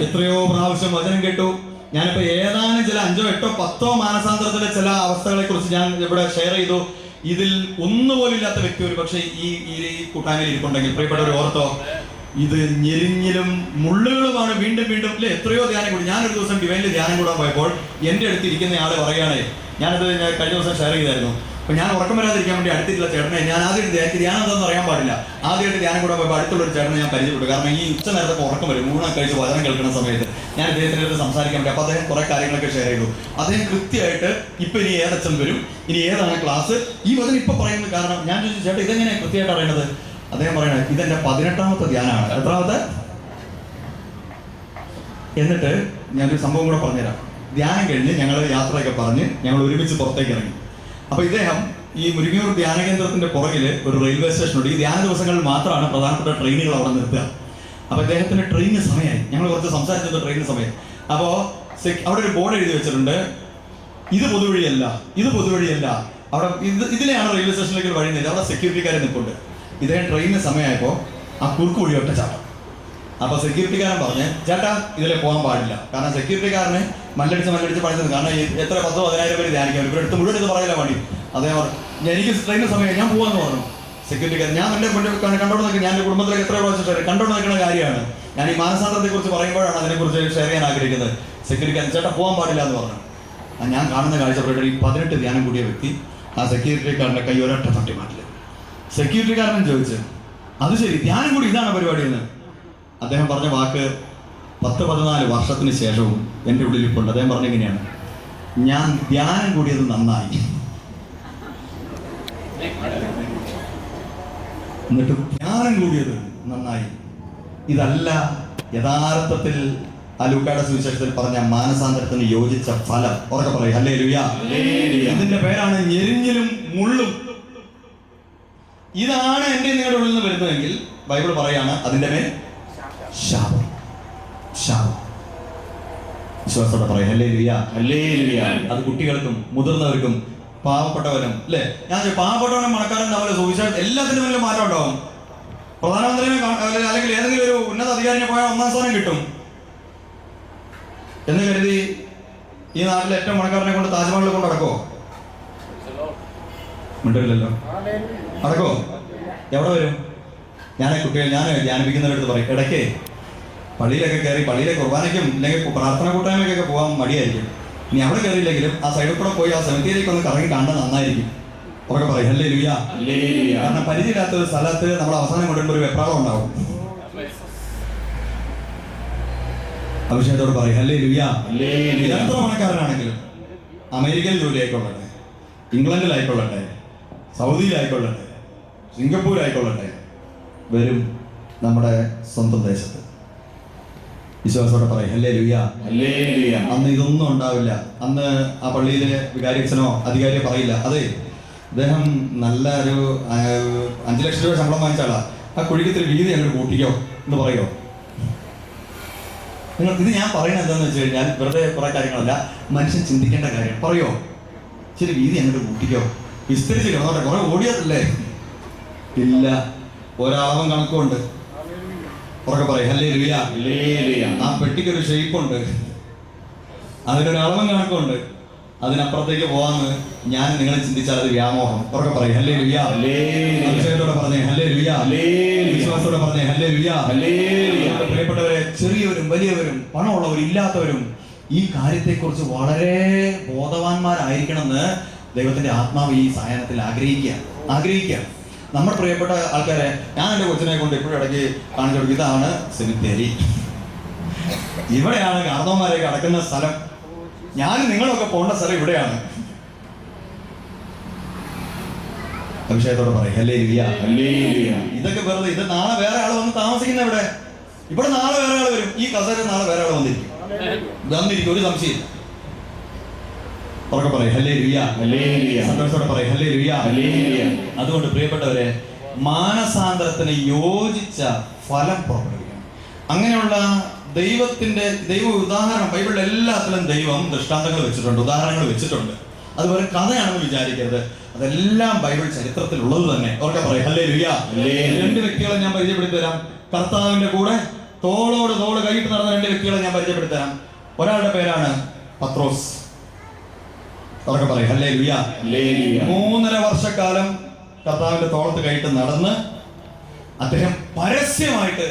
എത്രയോ പ്രാവശ്യം വചനം കേട്ടു. ഞാനിപ്പോ ഏതാനും ചില 5, 8, 10 മാനസാന്തരത്തിലെ ചില അവസ്ഥകളെ കുറിച്ച് ഞാൻ ഇവിടെ ഷെയർ ചെയ്തു. ഇതിൽ ഒന്നുപോലും ഇല്ലാത്ത വ്യക്തി ഒരു പക്ഷേ ഈ കൂട്ടായ്മയിൽ ഇരിപ്പുണ്ടെങ്കിൽ പ്രിയപ്പെട്ടവർ ഓർത്തോ, ഇത് ഞെരിഞ്ഞിലും മുള്ളുകളുമാണ് വീണ്ടും വീണ്ടും അല്ലെ. എത്രയോ ധ്യാനം കൂടി. ഞാനൊരു ദിവസം ഡിവൈനിൽ ധ്യാനം കൂടാൻ പോയപ്പോൾ എന്റെ അടുത്ത് ഇരിക്കുന്ന ആള് പറയുകയാണേ, ഞാനത് കഴിഞ്ഞ ദിവസം ഷെയർ ചെയ്തായിരുന്നു. അപ്പൊ ഞാൻ ഉറക്കം വരാതിരിക്കാൻ വേണ്ടി അടുത്തിട്ടുള്ള ചേട്ടനെ ഞാൻ ആദ്യം ധ്യാനം എന്താണെന്ന് അറിയാൻ പാടില്ല. ആദ്യമായിട്ട് ധ്യാനം കൂടാൻ പോയപ്പോൾ അടുത്തുള്ള ഒരു ചേട്ടനെ ഞാൻ പരിചയപ്പെട്ടു. കാരണം ഈ ഉച്ച നേരത്തെ ഉറക്കം വരും, ഊണൊക്കെ കഴിച്ച് വചനം കേൾക്കുന്ന സമയത്ത് ഞാൻ അദ്ദേഹത്തിൻ്റെ അടുത്ത് സംസാരിക്കാൻ പറ്റും. അപ്പൊ അദ്ദേഹം കുറെ കാര്യങ്ങളൊക്കെ ഷെയർ ചെയ്തു. അദ്ദേഹം കൃത്യമായിട്ട് ഇപ്പൊ ഇനി ഏതച്ഛൻ വരും, ഇനി ഏതാണ് ക്ലാസ്, ഈ വചനം ഇപ്പൊ പറയുന്നത്. കാരണം ഞാൻ ചോദിച്ചു, ചേട്ടാ ഇതെങ്ങനെയാണ് കൃത്യമായിട്ട് അറിയണത്? അദ്ദേഹം പറയണത് ഇതെന്റെ 18-ാമത്തെ ധ്യാനമാണ്. എത്രാമത്തെ? എന്നിട്ട് ഞാനൊരു സംഭവം കൂടെ പറഞ്ഞുതരാം. ധ്യാനം കഴിഞ്ഞ് ഞങ്ങൾ യാത്രയൊക്കെ പറഞ്ഞ് ഞങ്ങൾ ഒരുമിച്ച് പുറത്തേക്ക് ഇറങ്ങി. അപ്പൊ ഇദ്ദേഹം ഈ മുരിങ്ങൂർ ധ്യാന കേന്ദ്രത്തിന്റെ പുറകില് ഒരു റെയിൽവേ സ്റ്റേഷനുണ്ട്. ഈ ധ്യാന ദിവസങ്ങളിൽ മാത്രമാണ് പ്രധാനപ്പെട്ട ട്രെയിനുകൾ അവിടെ നിർത്തുക. അപ്പൊ ഇദ്ദേഹത്തിന് ട്രെയിനിന് സമയമായി. ഞങ്ങൾ കുറച്ച് സംസാരിച്ചത് ട്രെയിനിന് സമയം. അപ്പോ അവിടെ ഒരു ബോർഡ് എഴുതി വെച്ചിട്ടുണ്ട്, ഇത് പൊതുവഴിയല്ല, ഇത് പൊതുവഴിയല്ല. അവിടെ ഇതിലെയാണ് റെയിൽവേ സ്റ്റേഷനിലേക്ക് വഴി നിന്നത്. അവിടെ സെക്യൂരിറ്റിക്കാരെ നിൽപ്പുണ്ട്. ഇദ്ദേഹം ട്രെയിനിന് സമയമായപ്പോൾ ആ കുറുക്ക് വഴി ഒറ്റ ചാട്ടം. അപ്പൊ സെക്യൂരിറ്റിക്കാരൻ പറഞ്ഞ്, ചേട്ടാ ഇതിലെ പോകാൻ പാടില്ല. കാരണം സെക്യൂരിറ്റിക്കാരന് മല്ലടിച്ച് പറയുന്നത്. കാരണം എത്ര 10,000-10,000 പേര് ധ്യാനിക്കാൻ ഇവരുടെ അടുത്ത് മുഴുവൻ ഇത് പറയില്ല വേണ്ടി. അതേപോലെ എനിക്ക് ട്രെയിനിന് സമയം ഞാൻ പോകാന്ന് പറഞ്ഞു. സെക്യൂരിറ്റിക്കാരൻ ഞാൻ എൻ്റെ കണ്ടോണ്ട് നിൽക്കുന്നത്, ഞാൻ എൻ്റെ കുടുംബത്തിലേക്ക് എത്ര പ്രാവശ്യം കണ്ടോണ്ട് നിൽക്കുന്ന കാര്യമാണ്. ഞാൻ ഈ മാനസാന്തരത്തെ കുറിച്ച് പറയുമ്പോഴാണ് അതിനെക്കുറിച്ച് ഷെയർ ചെയ്യാൻ ആഗ്രഹിക്കുന്നത്. സെക്യൂരിറ്റിക്കാരൻ ചേട്ടാ പോകാൻ പാടില്ല എന്ന് പറഞ്ഞു. ഞാൻ കാണുന്ന കാഴ്ച ഈ 18 ധ്യാനം കൂടിയ വ്യക്തി ആ സെക്യൂരിറ്റിക്കാരൻ്റെ കൈ ഒരൊറ്റ തട്ടി മാറ്റില്ല. സെക്യൂരിറ്റിക്കാരൻ ചോദിച്ചു, അത് ശരി ധ്യാനം കൂടി ഇതാണ് പരിപാടി എന്ന്. അദ്ദേഹം പറഞ്ഞ വാക്ക് 10-14 വർഷത്തിന് ശേഷവും എൻ്റെ ഉള്ളിൽ ഇപ്പോൾ ഉണ്ട്. അദ്ദേഹം പറഞ്ഞെങ്ങനെയാണ്, ഞാൻ ധ്യാനം കൂടിയത് നന്നായി, എന്നിട്ട് ധ്യാനം കൂടിയത് നന്നായി. ഇതല്ല യഥാർത്ഥത്തിൽ ആ ലൂക്കായുടെ സുവിശേഷത്തിൽ പറഞ്ഞ മാനസാന്തരത്തിന് യോജിച്ച ഫലം. ഉറക്കെ പറയും ഹല്ലേലൂയ. ഇതിന്റെ പേരാണ് ഞെരിഞ്ഞിലും മുള്ളും. ഇതാണ് എൻ്റെ നിങ്ങളുടെ ഉള്ളിൽ നിന്ന് വരുന്നതെങ്കിൽ ബൈബിൾ പറയാണ് അതിന്റെ മേൽ ശാപം. ശാപം. വിശ്വാസത്തോടെ പറയും ഹല്ലേലൂയ. ഹല്ലേലൂയ. അത് കുട്ടികൾക്കും മുതിർന്നവർക്കും പാവപ്പെട്ടവനും അല്ലേ. ഞാൻ പാവപ്പെട്ടവനും മണക്കാരനും തമ്മിൽ സുവിശേഷം എല്ലാത്തിനും വലിയ മാറ്റം ഉണ്ടാവും. പ്രധാനമന്ത്രിനെ അല്ലെങ്കിൽ ഏതെങ്കിലും ഒരു ഉന്നത അധികാരിനെ പോയാൽ 1-ാം സ്ഥാനം കിട്ടും എന്ന് കരുതി ഈ നാട്ടിലെ ഏറ്റവും മണക്കാരനെ കൊണ്ട് താജ്മഹലിൽ കൊണ്ട് അടക്കോ? മിണ്ടില്ലല്ലോ. അടക്കോ? എവിടെ വരും? ഞാൻ ധ്യാനിപ്പിക്കുന്നവരടുത്ത് പറയും, ഇടയ്ക്ക് പള്ളിയിലൊക്കെ കയറി പള്ളിയിലെ കുർബാനയ്ക്കും അല്ലെങ്കിൽ പ്രാർത്ഥന കൂട്ടായ്മയ്ക്കൊക്കെ പോകാൻ മടിയായിരിക്കും. ഇനി അവിടെ കയറിയില്ലെങ്കിലും ആ സൈഡിൽ കൂടെ പോയി ആ സെമിത്തേരിലേക്ക് ഒന്ന് കറങ്ങി കാണാൻ നന്നായിരിക്കും. ഉറക്കെ പറയും ഹല്ലേലൂയ. കാരണം പരിചയമില്ലാത്ത ഒരു സ്ഥലത്ത് നമ്മൾ അവസാനം കൊണ്ടുവരുമ്പോൾ ഒരു വെപ്രാളം ഉണ്ടാവും. അഭിഷേകത്തോട് പറയും ഹല്ലേലൂയ. എത്ര പണക്കാരനാണെങ്കിലും അമേരിക്കയിൽ ജോലി ആയിക്കൊള്ളട്ടെ, ഇംഗ്ലണ്ടിലായിക്കൊള്ളട്ടെ, സൗദിയിലായിക്കൊള്ളട്ടെ, സിംഗപ്പൂരായിക്കൊള്ളട്ടെ, വരും നമ്മുടെ സ്വന്തം ദേശത്ത്. വിശ്വാസത്തോടെ പറയും ഹല്ലേലൂയ. ഹല്ലേലൂയ. അന്ന് ഇതൊന്നും ഉണ്ടാവില്ല. അന്ന് ആ പള്ളിയിലെ വികാരിയച്ഛനോ അധികാരിയോ പറയില്ല, അതെ അദ്ദേഹം നല്ല ഒരു 5 ലക്ഷം രൂപ ശമ്പളം വാങ്ങിച്ച ആളാ, ആ കുഴിക്കത്തിൽ വീതി അങ്ങോട്ട് കൂട്ടിക്കോ എന്ന് പറയോ? നിങ്ങൾ ഇത് ഞാൻ പറയുന്നത് എന്താണെന്ന് വെച്ച് കഴിഞ്ഞാൽ വെറുതെ കുറെ കാര്യങ്ങളല്ല, മനുഷ്യൻ ചിന്തിക്കേണ്ട കാര്യം. പറയോ ശരി വീതി അങ്ങോട്ട് കൂട്ടിക്കോ, വിസ്തരിച്ച് കിടന്നോട്ടെ, കുറെ ഓടിയതല്ലേ? ഇല്ല, ഒരളവും കണക്കുണ്ട്. ഉറക്കെ പറയും ഹല്ലേലൂയ. ഹല്ലേലൂയ. ആ പെട്ടിക്കൊരു ഷേപ്പുണ്ട്, അതിനൊരു അളവും കണക്കുണ്ട്. അതിനപ്പുറത്തേക്ക് പോവാന്ന് ഞാൻ നിങ്ങളെ ചിന്തിച്ചാൽ അത് വ്യാമോഹം. ഉറക്കെ പറയും ഹല്ലേലൂയ. ഹല്ലേലൂയ. അഭിഷേകത്തോടെ പറഞ്ഞേ ഹല്ലേലൂയ. ഹല്ലേലൂയ. വിശ്വാസത്തോടെ പറഞ്ഞേ ഹല്ലേലൂയ. ഹല്ലേലൂയ. പ്രിയപ്പെട്ടവരെ, ചെറിയവരും വലിയവരും പണമുള്ളവരും ഇല്ലാത്തവരും ഈ കാര്യത്തെക്കുറിച്ച് വളരെ ബോധവാന്മാരായിരിക്കണമെന്ന് ദൈവത്തിന്റെ ആത്മാവ് ഈ സായാഹ്നത്തിൽ ആഗ്രഹിക്കുക. നമ്മുടെ പ്രിയപ്പെട്ട ആൾക്കാരെ, ഞാൻ എൻ്റെ കൊച്ചിനെ കൊണ്ട് എപ്പോഴും ഇടയ്ക്ക് കാണിച്ചു കൊടുക്കും, ഇതാണ് സെമിത്തേരി, ഇവിടെയാണ് കാർന്നവന്മാരൊക്കെ അടക്കുന്ന സ്ഥലം, ഞാനും നിങ്ങളൊക്കെ പോകേണ്ട സ്ഥലം ഇവിടെയാണ്. അഭിഷേകത്തോടെ പറയും ഹല്ലേലൂയ. ഹല്ലേലൂയ. ഇതൊക്കെ വെറുതെ, ഇത് നാളെ വേറെ ആൾ വന്ന് താമസിക്കുന്ന ഇവിടെ നാളെ വേറെ ആൾ വരും, ഈ കസേര നാളെ വേറെ ആൾ വന്നിരിക്കും, ഒരു സംശയം. ഉറക്കെ പറയും ഹല്ലേലൂയ. ഹല്ലേലൂയ. സന്തോഷത്തോടെ പറയും ഹല്ലേലൂയ. ഹല്ലേലൂയ. അതുകൊണ്ട് പ്രിയപ്പെട്ടവരെ, മാനസാന്തരത്തിന് യോജിച്ച ഫലം പുറപ്പെടുവിക്കണം. അങ്ങനെയുള്ള ദൈവ ഉദാഹരണം ബൈബിളിൽ എല്ലാത്തിലും ദൈവം ദൃഷ്ടാന്തങ്ങൾ വെച്ചിട്ടുണ്ട്, ഉദാഹരണങ്ങൾ വെച്ചിട്ടുണ്ട്. അതുപോലെ കഥയാണെന്ന് വിചാരിക്കരുത്, അതെല്ലാം ബൈബിൾ ചരിത്രത്തിലുള്ളത് തന്നെ. ഉറക്കെ പറയും ഹല്ലേലൂയ. 2 വ്യക്തികളെ ഞാൻ പരിചയപ്പെടുത്തി തരാം. കർത്താവിന്റെ കൂടെ തോളോട് തോള് കൈയിട്ട് നടന്ന 2 വ്യക്തികളെ ഞാൻ പരിചയപ്പെടുത്തി തരാം. ഒരാളുടെ പേരാണ് പത്രോസ്. ഉറക്കെ പറയും ഹല്ലേലൂയ. ഹല്ലേലൂയ. 3.5 വർഷക്കാലം കർത്താവിന്റെ തോളത്ത് കൈയിട്ട് നടന്ന് അദ്ദേഹം പരസ്യമായിട്ട്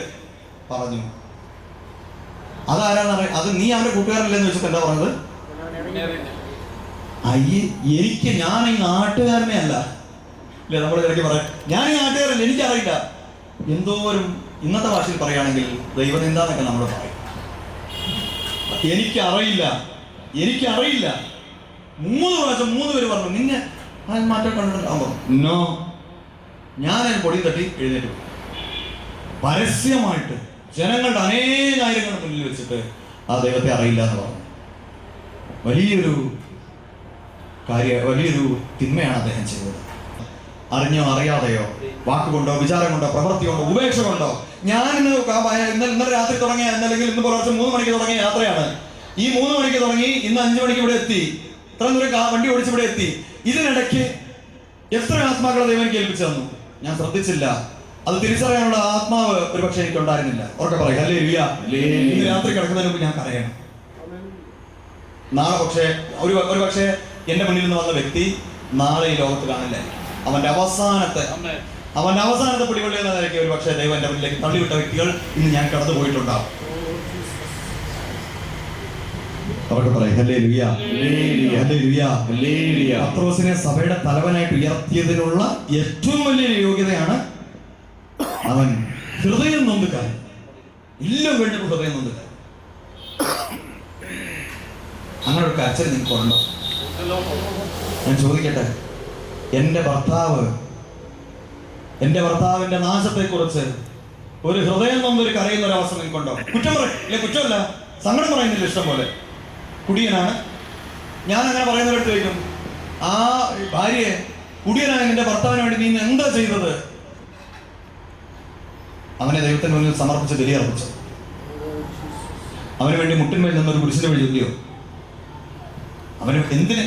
പറഞ്ഞു. അതാരാന്നറിയാം? അത് നീ അവന്റെ കൂട്ടുകാരല്ലെന്ന് വെച്ചിട്ട് എന്താ പറഞ്ഞത്? ഞാൻ ഈ നാട്ടുകാരനെ അല്ല, ഇല്ലേ? നമ്മൾ ഇടയ്ക്ക് പറയാം ഞാൻ ഈ നാട്ടുകാരല്ല, എനിക്കറിയില്ല. എന്തോരും ഇന്നത്തെ ഭാഷയിൽ പറയുകയാണെങ്കിൽ ദൈവനിന്ദാന്നൊക്കെ നമ്മൾ പറയും. എനിക്കറിയില്ല. 3 പ്രാവശ്യം 3 പേര് പറഞ്ഞു നിന്നെ മാറ്റം കണ്ടിട്ടുണ്ടാകുമ്പോ നോ, ഞാൻ പൊടി തട്ടി എഴുന്നേറ്റ് പരസ്യമായിട്ട് ജനങ്ങളുടെ അനേകായിരങ്ങളുടെ മുന്നിൽ വെച്ചിട്ട് ആ ദൈവത്തെ അറിയില്ല എന്ന് പറഞ്ഞു. വലിയൊരു തിന്മയാണ് അദ്ദേഹം ചെയ്തത്. അറിഞ്ഞോ അറിയാതെയോ, വാക്കുകൊണ്ടോ വിചാരം കൊണ്ടോ പ്രവൃത്തി കൊണ്ടോ ഉപേക്ഷ കൊണ്ടോ. ഞാൻ ഇന്നലെ രാത്രി തുടങ്ങിയ, അല്ലെങ്കിൽ ഇന്ന് പുലർച്ചെ 3 മണിക്ക് തുടങ്ങിയ യാത്രയാണ്. ഈ 3 മണിക്ക് തുടങ്ങി, ഇന്ന് 5 മണിക്ക് ഇവിടെ എത്തി. ഇത്ര ദൂരം വണ്ടി ഓടിച്ച് ഇവിടെ എത്തി. ഇതിനിടയ്ക്ക് എത്ര ആത്മാക്കളെ ദൈവം എനിക്ക് ഏൽപ്പിച്ചു തന്നു, ഞാൻ ശ്രദ്ധിച്ചില്ല. അത് തിരിച്ചറിയാനുള്ള ആത്മാവ് ഒരു പക്ഷേ എനിക്ക് ഉണ്ടായിരുന്നില്ല. ഉറക്കെ പറയും ഹല്ലേലൂയ. ഇന്ന് രാത്രി കിടക്കുന്നതിന് മുമ്പ് ഞാൻ കരയണം. നാളെ പക്ഷേ ഒരു പക്ഷേ എന്റെ മുന്നിൽ നിന്ന് വന്ന വ്യക്തി നാളെ ഈ ലോകത്ത് കാണില്ലായിരിക്കും. അവന്റെ അവസാനത്തെ പിടികൊള്ളി എന്ന നിലയ്ക്ക് ഒരു പക്ഷേ ദൈവം എന്റെ മുന്നിലേക്ക് തള്ളിവിട്ട വ്യക്തികൾ ഇന്ന് ഞാൻ കടന്നു പോയിട്ടുണ്ടാവും. അവർക്ക് പറയും ഹല്ലേലൂയ. ഹല്ലേലൂയ. ഹല്ലേലൂയ. പത്രോസിനെ സഭയുടെ തലവനായിട്ട് ഉയർത്തിയതിനുള്ള ഏറ്റവും വലിയ യോഗ്യതയാണ് അവൻ ഹൃദയം നൊന്തുകാരൻ. എല്ലാം വേണ്ടപ്പോൾ ഹൃദയം നൊന്തുകാരൻ. അങ്ങനെ ഒരു കരച്ചിൽ നിങ്ങൾക്കുണ്ടോ? ഞാൻ ചോദിക്കട്ടെ, എൻ്റെ ഭർത്താവിന്റെ നാശത്തെക്കുറിച്ച് ഒരു ഹൃദയം നൊന്തൊരു കരയുന്ന ഒരു അവസ്ഥ നിങ്ങൾക്കുണ്ടോ? കുറ്റമല്ല, സങ്കടം പറയുന്നില്ല. ഇഷ്ടം പോലെ കുടിയനാണ്. ഞാൻ അങ്ങനെ പറയുന്നവരടുത്ത് ചോദിക്കും, ആ ഭാര്യയെ, കുടിയനായ നിന്റെ ഭർത്താവിന് വേണ്ടി നീ എന്താ ചെയ്തത്? അവനെ ദൈവത്തിന് മുന്നിൽ സമർപ്പിച്ച് ബലിയർപ്പിച്ചു. അവന് വേണ്ടി മുട്ടിന്മേൽ നിന്നൊരു കുരിശിന്റെ വഴി ചൊല്ലിയോ? അവന് എന്തിന്?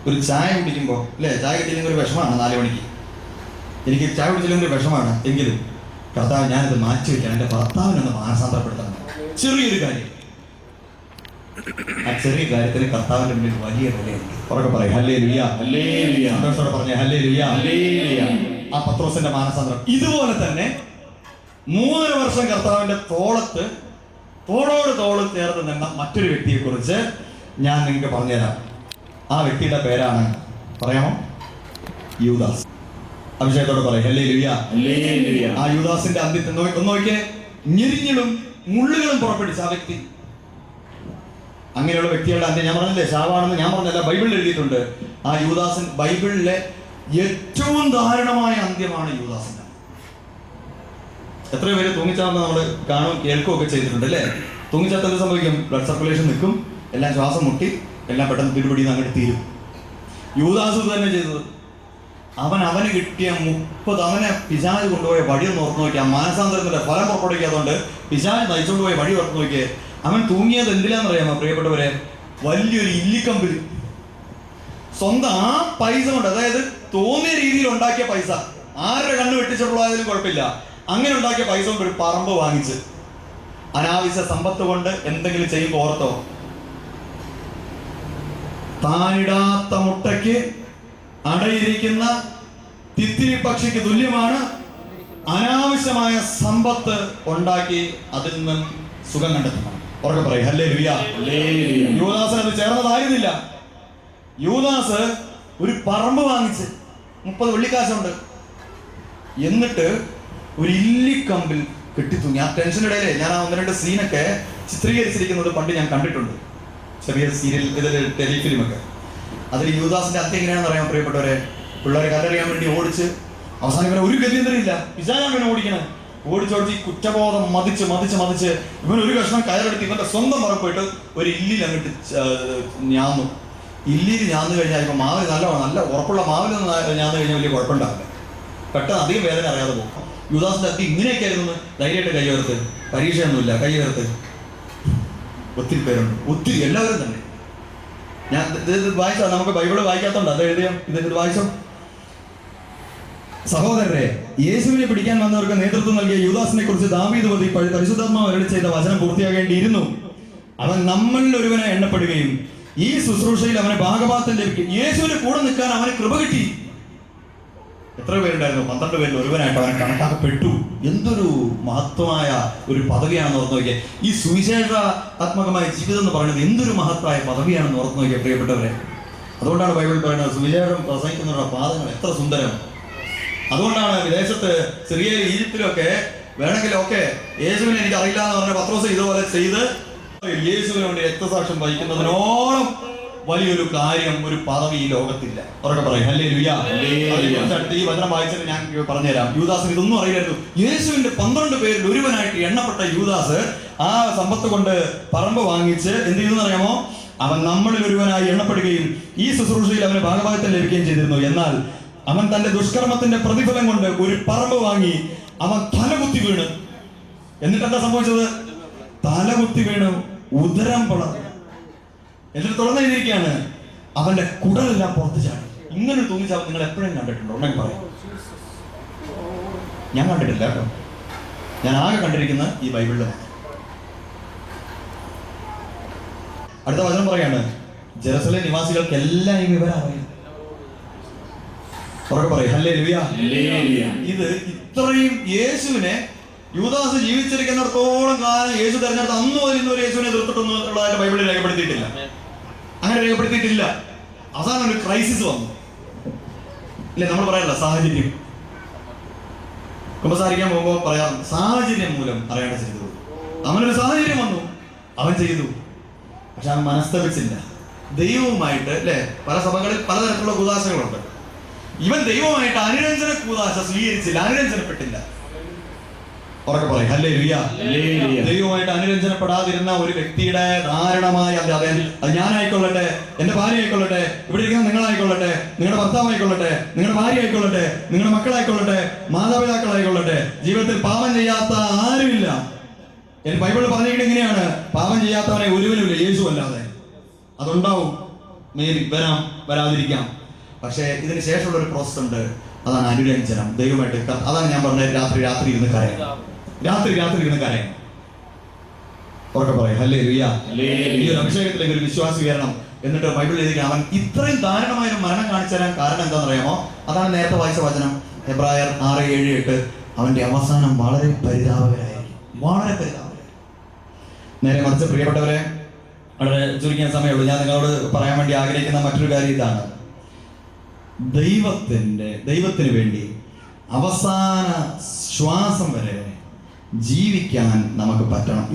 ഒരു ചായ കുടിക്കുമ്പോൾ, അല്ലേ, ചായ കിട്ടിയില്ലെങ്കിൽ ഒരു വിഷമാണ്. 4 മണിക്ക് എനിക്ക് ചായ കുടിച്ചില്ലെങ്കിൽ ഒരു വിഷമാണ്. എങ്കിലും കർത്താവ്, ഞാനിത് മാറ്റി വയ്ക്കാൻ എൻ്റെ ഭർത്താവിനൊന്ന് മാനസാന്തരപ്പെടുത്തണം. ചെറിയൊരു കാര്യം, ആ ചെറിയ കാര്യത്തിന് കർത്താവിന്റെ മുന്നിൽ വലിയ വിലയുണ്ട്. ഉറക്കെ പറയും ഹല്ലേലൂയ. ഹല്ലേലൂയ. സന്തോഷത്തോടെ പറഞ്ഞേ ഹല്ലേലൂയ. ഹല്ലേലൂയ. ആ പത്രോസിന്റെ മാനസാന്തരം ഇതുപോലെ തന്നെ 3.5 വർഷം കർത്താവിന്റെ തോളോട് തോള് ചേർന്ന് നിന്ന മറ്റൊരു വ്യക്തിയെ കുറിച്ച് ഞാൻ നിങ്ങൾക്ക് പറഞ്ഞുതരാം. ആ വ്യക്തിയുടെ പേരാണ്, പറയാമോ? യൂദാസ്. അഭിഷേകത്തോട് പറയും ഹല്ലേലൂയ. ഹല്ലേലൂയ. ആ യൂദാസിന്റെ അന്ത്യത്തിൽ ഒന്ന് നോക്കിയേ, ഞെരിഞ്ഞിലും മുള്ളുകളും പുറപ്പെടുവിച്ച ആ വ്യക്തി. അങ്ങനെയുള്ള വ്യക്തികളുടെ അന്ത്യം ഞാൻ പറഞ്ഞില്ലേ, ശാവാണെന്ന് ഞാൻ പറഞ്ഞല്ല, ബൈബിളിൽ എഴുതിയിട്ടുണ്ട്. ആ യൂദാസൻ ബൈബിളിലെ ഏറ്റവും ദാരുണമായ അന്ത്യമാണ് യൂദാസിന്റെ. എത്രയോ പേര് തൂങ്ങിച്ചാവുന്ന നമ്മൾ കാണുകയും കേൾക്കുകയൊക്കെ ചെയ്തിട്ടുണ്ട്, അല്ലേ? തൂങ്ങിച്ചാൽ എന്ത് സംഭവിക്കും? ബ്ലഡ് സർക്കുലേഷൻ നിൽക്കും, എല്ലാം ശ്വാസം മുട്ടി, എല്ലാം പെട്ടെന്ന് പിടിപിടിന്ന് അങ്ങോട്ട് തീരും. യൂദാസ് തന്നെ ചെയ്തത്. അവന് കിട്ടിയ 30 അവനെ പിശാച് കൊണ്ടുപോയ വഴി ഒന്ന് ഓർത്ത് നോക്കിയാൽ, മാനസാന്തരത്തിന്റെ ഫലം പുറപ്പെടുവിക്കാത്തതുകൊണ്ട് പിശാച് നയിച്ചുകൊണ്ട് പോയ വഴി ഓർത്ത് നോക്കിയേ. അവൻ തൂങ്ങിയത് എന്തിനാണെന്നറിയാമോ പ്രിയപ്പെട്ടവരെ? വലിയൊരു ഇല്ലിക്കമ്പിൽ. സ്വന്തം ആ പൈസ കൊണ്ട്, അതായത് തോന്നിയ രീതിയിൽ ഉണ്ടാക്കിയ പൈസ, ആരുടെ കണ്ണ് വെട്ടിച്ചിട്ടുള്ളതായാലും കുഴപ്പമില്ല, അങ്ങനെ ഉണ്ടാക്കിയ പൈസ കൊണ്ട് ഒരു പറമ്പ് വാങ്ങിച്ച് അനാവശ്യ സമ്പത്ത് കൊണ്ട് എന്തെങ്കിലും ചെയ്യുമ്പോൾ ഓർത്തോ, താനിടാത്ത മുട്ടയ്ക്ക് അടയിരിക്കുന്ന തിത്തിരി പക്ഷിക്ക് തുല്യമാണ് അനാവശ്യമായ സമ്പത്ത് ഉണ്ടാക്കി അതിൽ നിന്നും സുഖം കണ്ടെത്തണം. ഉറക്കെ പറയും ഹല്ലേലൂയ. യൂദാസിന് അത് ചേർന്നതായിരുന്നില്ല. യൂദാസ് ഒരു പറമ്പ് വാങ്ങിച്ച് 30 വെള്ളിക്കാശുണ്ട്, എന്നിട്ട് ഒരു ഇല്ലിക്കമ്പിൽ കെട്ടിത്തൂങ്ങി. ആ ടെൻഷനിടയിലെ ഞാൻ ആ 1-2 സീനൊക്കെ ചിത്രീകരിച്ചിരിക്കുന്നത് പണ്ട് ഞാൻ കണ്ടിട്ടുണ്ട്, ചെറിയ സീരിയൽ ടെലിഫിലിമൊക്കെ. അതിൽ യൂദാസിന്റെ അന്ത്യം എങ്ങനെയാണെന്ന് അറിയാൻ പ്രിയപ്പെട്ടവരെ? പിള്ളേരെ കല്ലെറിയാൻ വേണ്ടി ഓടിച്ച് അവസാനം ഇവനെ ഒരു ഗതിയന്തരമില്ല, പിശാചാണ് ഇവനെ ഓടിക്കണേ. ഓടിച്ചോടിച്ച് ഈ കുറ്റബോധം മതിച്ച് ഇവൻ ഒരു കഷ്ണം കയറെടുത്ത് ഇവന്റെ സ്വന്തം പുറം പോയിട്ട് ഒരു ഇല്ലിൽ അങ്ങോട്ട് ഞാന്നു. ഇല്ലിയിൽ ഞാന്നു കഴിഞ്ഞാൽ ഇപ്പൊ മാവിൽ നല്ല ഉറപ്പുള്ള മാവിൽ ഞാന്നു കഴിഞ്ഞാൽ വലിയ കുഴപ്പമുണ്ടാവില്ല, പെട്ടെന്ന് അധികം വേദന അറിയാതെ പോകും. യൂദാസിന്റെ അത്തി ഇങ്ങനെയൊക്കെ ആയിരുന്നു. ധൈര്യമായിട്ട് കൈ ഉയർത്ത്, പരീക്ഷയൊന്നുമില്ല, കൈ ഉയർത്ത്. ഒത്തിരി പേരുണ്ട്, ഒത്തിരി, എല്ലാവരും തന്നെ. ഞാൻ ഇത് വായിച്ചാൽ, നമുക്ക് ബൈബിള് വായിക്കാത്തോണ്ട് അത് എഴുതിയോ, ഇത് വായിച്ചോ. സഹോദരരെ, യേശുവിനെ പിടിക്കാൻ വന്നവർക്ക് നേതൃത്വം നൽകിയ യൂദാസിനെ കുറിച്ച് ദാവീദ് പരിശുദ്ധാത്മാവ് അരുളി ചെയ്ത വചനം പൂർത്തിയാകേണ്ടിയിരുന്നു. അവൻ നമ്മളിൽ ഒരുവനായി എണ്ണപ്പെടുകയും ഈ ശുശ്രൂഷയിൽ അവന് ഭാഗഭാഗം ലഭിക്കും. യേശുവിന് കൂടെ നിൽക്കാൻ അവന് കൃപ കിട്ടി. എത്ര പേരുണ്ടായിരുന്നു? 12 പേരിൽ ഒരുവനായിട്ട് അവൻ കണക്കാക്കപ്പെട്ടു. എന്തൊരു മഹത്വമായ ഒരു പദവിയാണെന്ന് ഓർത്ത് നോക്കിയാൽ. ഈ സുവിശേഷാത്മകമായ ജീവിതം എന്ന് പറയുന്നത് എന്തൊരു മഹത്തായ പദവിയാണെന്ന് ഓർത്ത് നോക്കിയാൽ പ്രിയപ്പെട്ടവരെ. അതുകൊണ്ടാണ് ബൈബിൾ പറയുന്നത് സുവിശേഷം പ്രസംഗിക്കുന്നവരുടെ പാദങ്ങൾ എത്ര സുന്ദരം. അതുകൊണ്ടാണ് വിദേശത്ത് സിറിയയിലും ഈജിപ്തിലൊക്കെ വേണമെങ്കിലൊക്കെ യേശുവിനെ എനിക്ക് അറിയില്ല എന്ന് പറഞ്ഞ പത്രോസ് ഇതുപോലെ ചെയ്ത് യേശുവിന് വേണ്ടി രക്തസാക്ഷ്യം വഹിക്കുന്നതിനോളം വലിയൊരു കാര്യം, ഒരു പദവി ഈ ലോകത്തില്ല. ഉറക്കെ പറയും ഹല്ലേലൂയ. ഈ വചനം വായിച്ചിട്ട് ഞാൻ പറഞ്ഞുതരാം. യൂദാസിന് ഇതൊന്നും അറിയില്ലായിരുന്നു. യേശുവിന്റെ 12 പേരിൽ ഒരുവനായിട്ട് എണ്ണപ്പെട്ട യൂദാസ് ആ സമ്പത്ത് കൊണ്ട് പറമ്പ് വാങ്ങിച്ച് എന്ത് ചെയ്തെന്ന് അറിയാമോ? അവൻ നമ്മളിൽ ഒരുവനായി എണ്ണപ്പെടുകയും ഈ ശുശ്രൂഷയിൽ അവന് ഭാഗഭാഗത്തിൽ ലഭിക്കുകയും ചെയ്തിരുന്നു. എന്നാൽ അവൻ തന്റെ ദുഷ്കർമ്മത്തിന്റെ പ്രതിഫലം കൊണ്ട് ഒരു പറമ്പ് വാങ്ങി അവൻ തലകുത്തി വീണ്. എന്നിട്ട് എന്താ സംഭവിച്ചത്? തലകുത്തി വീണ് ഉദരം പിളർന്നു. എന്നിട്ട് തുറന്നെഴുതിയിരിക്കുകയാണ്, അവന്റെ കുടലെല്ലാം പുറത്ത് ചാടി. ഇങ്ങനെ തൂങ്ങിച്ചാൽ നിങ്ങൾ എപ്പോഴും കണ്ടിട്ടുണ്ടോ? ഉണ്ടെങ്കിൽ പറയും. ഞാൻ കണ്ടിട്ടില്ല കേട്ടോ. ഞാൻ ആകെ കണ്ടിരിക്കുന്ന ഈ ബൈബിളിൽ. അടുത്ത വചനം പറയാണ്, ജെറുസലേം നിവാസികൾക്ക് എല്ലാം ഈ വിവരം അറിയാം. ഉറക്കെ പറയും ഹല്ലേലൂയ. ഇത് ഇത്രയും യേശുവിനെ യൂദാസ് ജീവിച്ചിരിക്കുന്നിടത്തോളം കാലം യേശു തെരഞ്ഞെടുത്ത അന്ന് മുതൽ ഇന്നൊരു യേശുവിനെ എതിർത്തിട്ടൊന്നും ഉള്ളതായിട്ട് ബൈബിളിൽ രേഖപ്പെടുത്തിയിട്ടില്ല. അങ്ങനെ രേഖപ്പെടുത്തിയിട്ടില്ല. അവസാനം ഒരു ക്രൈസിസ് വന്നു ഇല്ലേ? നമ്മൾ പറയാറില്ല സാഹചര്യം. കുമ്പസാരിക്കാൻ പോകുമ്പോൾ പറയാറുണ്ട് സാഹചര്യം മൂലം അറിയാണ്ട് ചെയ്തത്. അവനൊരു സാഹചര്യം വന്നു, അവൻ ചെയ്തു. പക്ഷെ അവൻ മനസ്തപിച്ചില്ല ദൈവവുമായിട്ട്. അല്ലെ, പല സഭകളിൽ പലതരത്തിലുള്ള കൂദാശകളുണ്ട്. ഇവൻ ദൈവമായിട്ട് അനുരഞ്ജന കൂദാശ സ്വീകരിച്ചില്ല, അനുരഞ്ജനപ്പെട്ടില്ല. ഉറക്കെ പറയും ഹല്ലേലൂയ. ദൈവമായിട്ട് അനുരഞ്ജനപ്പെടാതിരുന്ന ഒരു വ്യക്തിയുടെ ധാരണമായ അത് ഞാനായിക്കൊള്ളട്ടെ, എന്റെ ഭാര്യ ആയിക്കൊള്ളട്ടെ, ഇവിടെ ഇരിക്കുന്ന നിങ്ങളായിക്കൊള്ളട്ടെ, നിങ്ങളുടെ ഭർത്താവായിക്കൊള്ളട്ടെ, നിങ്ങളുടെ ഭാര്യ ആയിക്കൊള്ളട്ടെ, നിങ്ങളുടെ മക്കളായിക്കൊള്ളട്ടെ, മാതാപിതാക്കളായിക്കൊള്ളട്ടെ, ജീവിതത്തിൽ പാപം ചെയ്യാത്ത ആരുമില്ല. ബൈബിൾ പറഞ്ഞിരിക്കുന്നത് ഇങ്ങനെയാണ്, പാപം ചെയ്യാത്തവനെ ഒരുവനുമില്ല യേശു അല്ലാതെ. അതുണ്ടാവും, വരാം, വരാതിരിക്കാം. പക്ഷേ ഇതിന് ശേഷമുള്ള ഒരു പ്രോസസ് ഉണ്ട്, അതാണ് അനുരഞ്ജനം. ദൈവമായിട്ട് അതാണ് ഞാൻ പറഞ്ഞത്, രാത്രി ഇരുന്ന് കരയാം, രാത്രി ഇരുന്ന് കരയാം. ഉറക്കെ പറയും ഹല്ലേലൂയ. ഈ ഒരു അഭിഷേകത്തിലേക്ക് ഒരു വിശ്വാസി വരണം. എന്നിട്ട് ബൈബിളിൽ എഴുതിയിരിക്കണം, അവൻ ഇത്രയും ദാരുണമായ ഒരു മരണം കാണിച്ചു തരാൻ കാരണം എന്താണെന്ന് അറിയാമോ? അതാണ് നേരത്തെ വായിച്ച വചനം, ഹെബ്രായർ 6:7-8. അവന്റെ അവസാനം വളരെ പരിതാപകരമായിരിക്കും, വളരെ പരിതാപകരം. നേരെ മറിച്ച് പ്രിയപ്പെട്ടവരെ, വളരെ ചുരുങ്ങിയ സമയമുള്ളൂ. ഞാൻ നിങ്ങളോട് പറയാൻ വേണ്ടി ആഗ്രഹിക്കുന്ന മറ്റൊരു കാര്യം ഇതാണ്. ദൈവത്തിന് വേണ്ടി അവസാന ശ്വാസം വരെ ജീവിക്കാൻ നമുക്ക് പറ്റണം.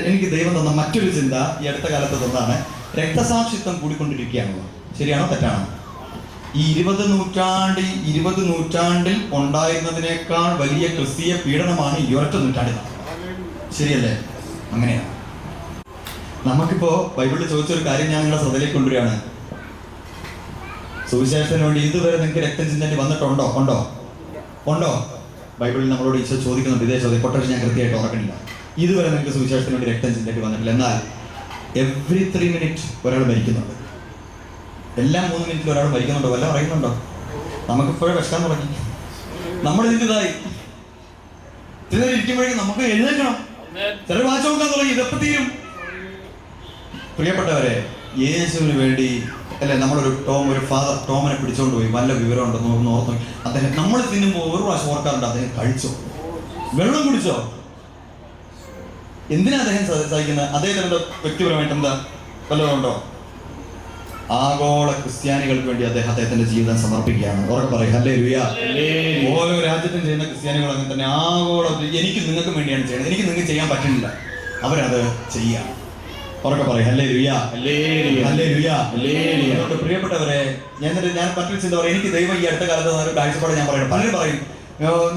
എനിക്ക് ദൈവം തന്ന മറ്റൊരു ചിന്ത ഈ അടുത്ത കാലത്ത് തന്നാണ്, രക്തസാക്ഷിത്വം കൂടിക്കൊണ്ടിരിക്കുകയാണല്ലോ. ശരിയാണോ തെറ്റാണോ? ഈ 20 നൂറ്റാണ്ടിൽ ഉണ്ടായിരുന്നതിനേക്കാൾ വലിയ ക്രിസ്തീയ പീഡനമാണ് ഈ ഒരൊറ്റ നൂറ്റാണ്ടിൽ. ശരിയല്ലേ? അങ്ങനെയാണ്. നമുക്കിപ്പോ ബൈബിളിൽ ചോദിച്ചൊരു കാര്യം ഞാൻ നിങ്ങളുടെ ശ്രദ്ധയിലേക്ക് കൊണ്ടുവരികയാണ്. സുവിശേഷത്തിന് വേണ്ടി ഇതുവരെ നിങ്ങൾക്ക് രക്തം ചിന്തേണ്ടി വന്നിട്ടുണ്ടോ? ഉണ്ടോ? ബൈബിളിൽ നമ്മളോട് ഈശോ ചോദിക്കുന്നുണ്ട് ഇതേ ചോദ്യം. കൊട്ടേഷൻ ഞാൻ കൃത്യമായിട്ട് ഓർക്കണില്ല. ഇതുവരെ നിങ്ങൾക്ക് സുവിശേഷത്തിന് വേണ്ടി രക്തം ചിന്തേണ്ടി വന്നിട്ടില്ല. എന്നാൽ എവറി 3 minutes ഒരാൾ മരിക്കുന്നുണ്ട്. എല്ലാ 3 minutes ഒരാൾ മരിക്കുന്നുണ്ടോ? വല്ല പറയുന്നുണ്ടോ? നമുക്കിപ്പോഴും വിഷക്കാൻ തുടങ്ങി. നമ്മൾ ഇതിൻ്റെതായി ചിലർ ഇരിക്കുമ്പോഴേക്കും നമുക്ക് എഴുന്നേൽക്കണം. ചിലർ വാച്ച് നോക്കാൻ തുടങ്ങി. ഇതെപ്പോ തീരും? പ്രിയപ്പെട്ടവരെ, യേശുവിന് വേണ്ടി അല്ലെ നമ്മളൊരു ഫാദർ ടോമിനെ പിടിച്ചോണ്ട് പോയി. വല്ല വിവരം ഉണ്ടെന്ന് ഓർത്തു. അദ്ദേഹം നമ്മൾ തിന്നുമ്പോൾ ഒരു പ്രാവശ്യം ഓർക്കാറുണ്ട്, അദ്ദേഹം കഴിച്ചോ, വെള്ളം കുടിച്ചോ? എന്തിനാ അദ്ദേഹം സഹിക്കുന്നത്? അദ്ദേഹത്തിൻ്റെ വ്യക്തിപരമായിട്ട് എന്താ വല്ലതുണ്ടോ? ആഗോള ക്രിസ്ത്യാനികൾക്ക് വേണ്ടി അദ്ദേഹത്തിന്റെ ജീവിതം സമർപ്പിക്കുകയാണ്. ഉറക്കെ പറയും ഹല്ലേലൂയ. ഓരോ രാജ്യത്തും ചെയ്യുന്ന ക്രിസ്ത്യാനികൾ അങ്ങനെ തന്നെ ആഗോള. എനിക്ക് നിങ്ങൾക്കും വേണ്ടിയാണ് ചെയ്യുന്നത്. എനിക്ക് നിങ്ങൾക്ക് ചെയ്യാൻ പറ്റുന്നില്ല, അവരത് ചെയ്യാം. ഉറക്കെ പറയും ഹല്ലേലൂയ. പ്രിയപ്പെട്ടവരെ, ഞാൻ മറ്റൊരു ചിന്ത പറയും. എനിക്ക് ദൈവം ഈ അടുത്ത കാലത്ത് ഒരു കാഴ്ചപ്പാട് ഞാൻ പറയണം. പലരും പറയും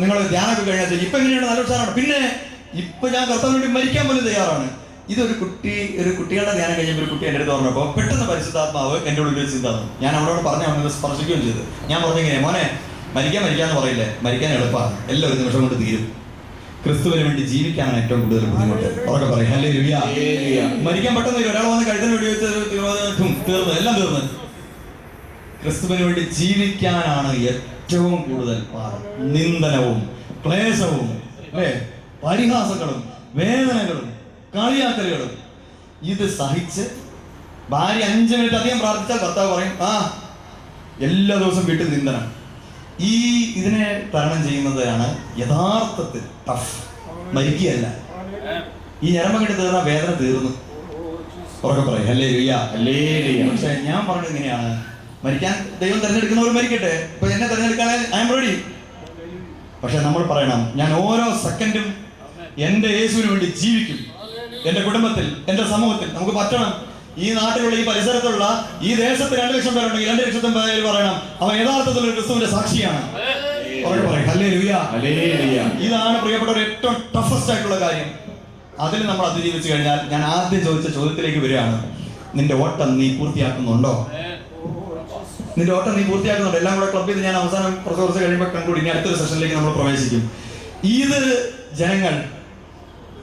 നിങ്ങൾ ധ്യാനമൊക്കെ കഴിഞ്ഞാൽ ഇപ്പൊ എങ്ങനെയാണ് നല്ല ഉത്സാഹമാണ്, പിന്നെ ഇപ്പൊ ഞാൻ കർത്താവിന് വേണ്ടി മരിക്കാൻ പോലും തയ്യാറാണ്. ഇതൊരു കുട്ടികളുടെ ധ്യാനം കഴിഞ്ഞപ്പോൾ ഒരു കുട്ടി എൻ്റെ അടുത്ത് പറഞ്ഞപ്പോൾ പെട്ടെന്ന് പരിശുദ്ധാത്മാവ് എൻ്റെ ഉള്ളിൽ ചിന്ത വന്നു. ഞാൻ അവളോട് പറഞ്ഞ അവനെ സ്പർശിക്കുകയും ചെയ്തു. ഞാൻ പറഞ്ഞെങ്ങനെ, മോനെ മരിക്കാന്ന് പറയില്ലേ, മരിക്കാൻ എളുപ്പമാണ്, എല്ലാം ഒരു നിമിഷം കൊണ്ട് തീരും. ക്രിസ്തുവിന് വേണ്ടി ജീവിക്കാനാണ് ഏറ്റവും കൂടുതൽ ബുദ്ധിമുട്ട്. ഉറക്കെ പറയും ഹല്ലേലൂയ. മരിക്കാൻ പെട്ടെന്ന് ഒരാൾ വന്ന് കഴുത്തിന് വെടിവെച്ച് തീർന്നു, എല്ലാം തീർന്ന്. ക്രിസ്തുവിന് വേണ്ടി ജീവിക്കാനാണ് ഏറ്റവും കൂടുതൽ പാഠം. നിന്ദനവും ക്ലേശവും പരിഹാസങ്ങളും വേദനകളും കളിയാക്കലുകളും ഇത് സഹിച്ച് ഭാര്യ 5 മിനിറ്റ് അധികം പ്രാർത്ഥിച്ചാൽ ഭർത്താവ് പറയും എല്ലാ ദിവസവും വീട്ടിൽ നിന്ദനം. ഇതിനെ തരണം ചെയ്യുന്നതാണ് യഥാർത്ഥത്തിൽ ടഫ്. മരിക്കുകയല്ല, ഈ ഞരമ്പങ്ങട്ട് തീർന്ന വേദന തീർന്നു. ഉറക്കെ പറയും ഹല്ലേലൂയ. പക്ഷെ ഞാൻ പറഞ്ഞത് ഇങ്ങനെയാണ്, മരിക്കാൻ ദൈവം തിരഞ്ഞെടുക്കുന്നവർ മരിക്കട്ടെ. ഇപ്പൊ എന്നെ തിരഞ്ഞെടുക്കാൻ ഐ എം റെഡി. പക്ഷെ നമ്മൾ പറയണം, ഞാൻ ഓരോ സെക്കൻഡും എന്റെ യേശുവിന് വേണ്ടി ജീവിക്കും. എന്റെ കുടുംബത്തിൽ, എന്റെ സമൂഹത്തിൽ നമുക്ക് പറ്റണം. ഈ നാട്ടിലുള്ള, ഈ പരിസരത്തുള്ള, ഈ ദേശത്ത് 2 ലക്ഷം പേരുണ്ടെങ്കിൽ 2 ലക്ഷത്തിന് പേര് പറയണം അവൻ യഥാർത്ഥത്തിൽ ഒരു ക്രിസ്തുവിന്റെ സാക്ഷിയാണ്. ഇതാണ് പ്രിയപ്പെട്ടവർ ഏറ്റവും ടഫസ്റ്റ് ആയിട്ടുള്ള കാര്യം. അതിൽ നമ്മൾ അതിജീവിച്ചു കഴിഞ്ഞാൽ, ഞാൻ ആദ്യം ചോദിച്ച ചോദ്യത്തിലേക്ക് വരികയാണ്, നിന്റെ ഓട്ടം നീ പൂർത്തിയാക്കുന്നുണ്ടോ? നിന്റെ ഓട്ടം നീ പൂർത്തിയാക്കുന്നുണ്ടോ? എല്ലാം കൂടെ ക്ലബ് ചെയ്ത് ഞാൻ അവസാനം കുറച്ച് കഴിയുമ്പോൾ കൺക്ലൂഡ്. ഇനി അടുത്തൊരു സെഷനിലേക്ക് നമ്മൾ പ്രവേശിക്കും. ഇത് ജനങ്ങൾ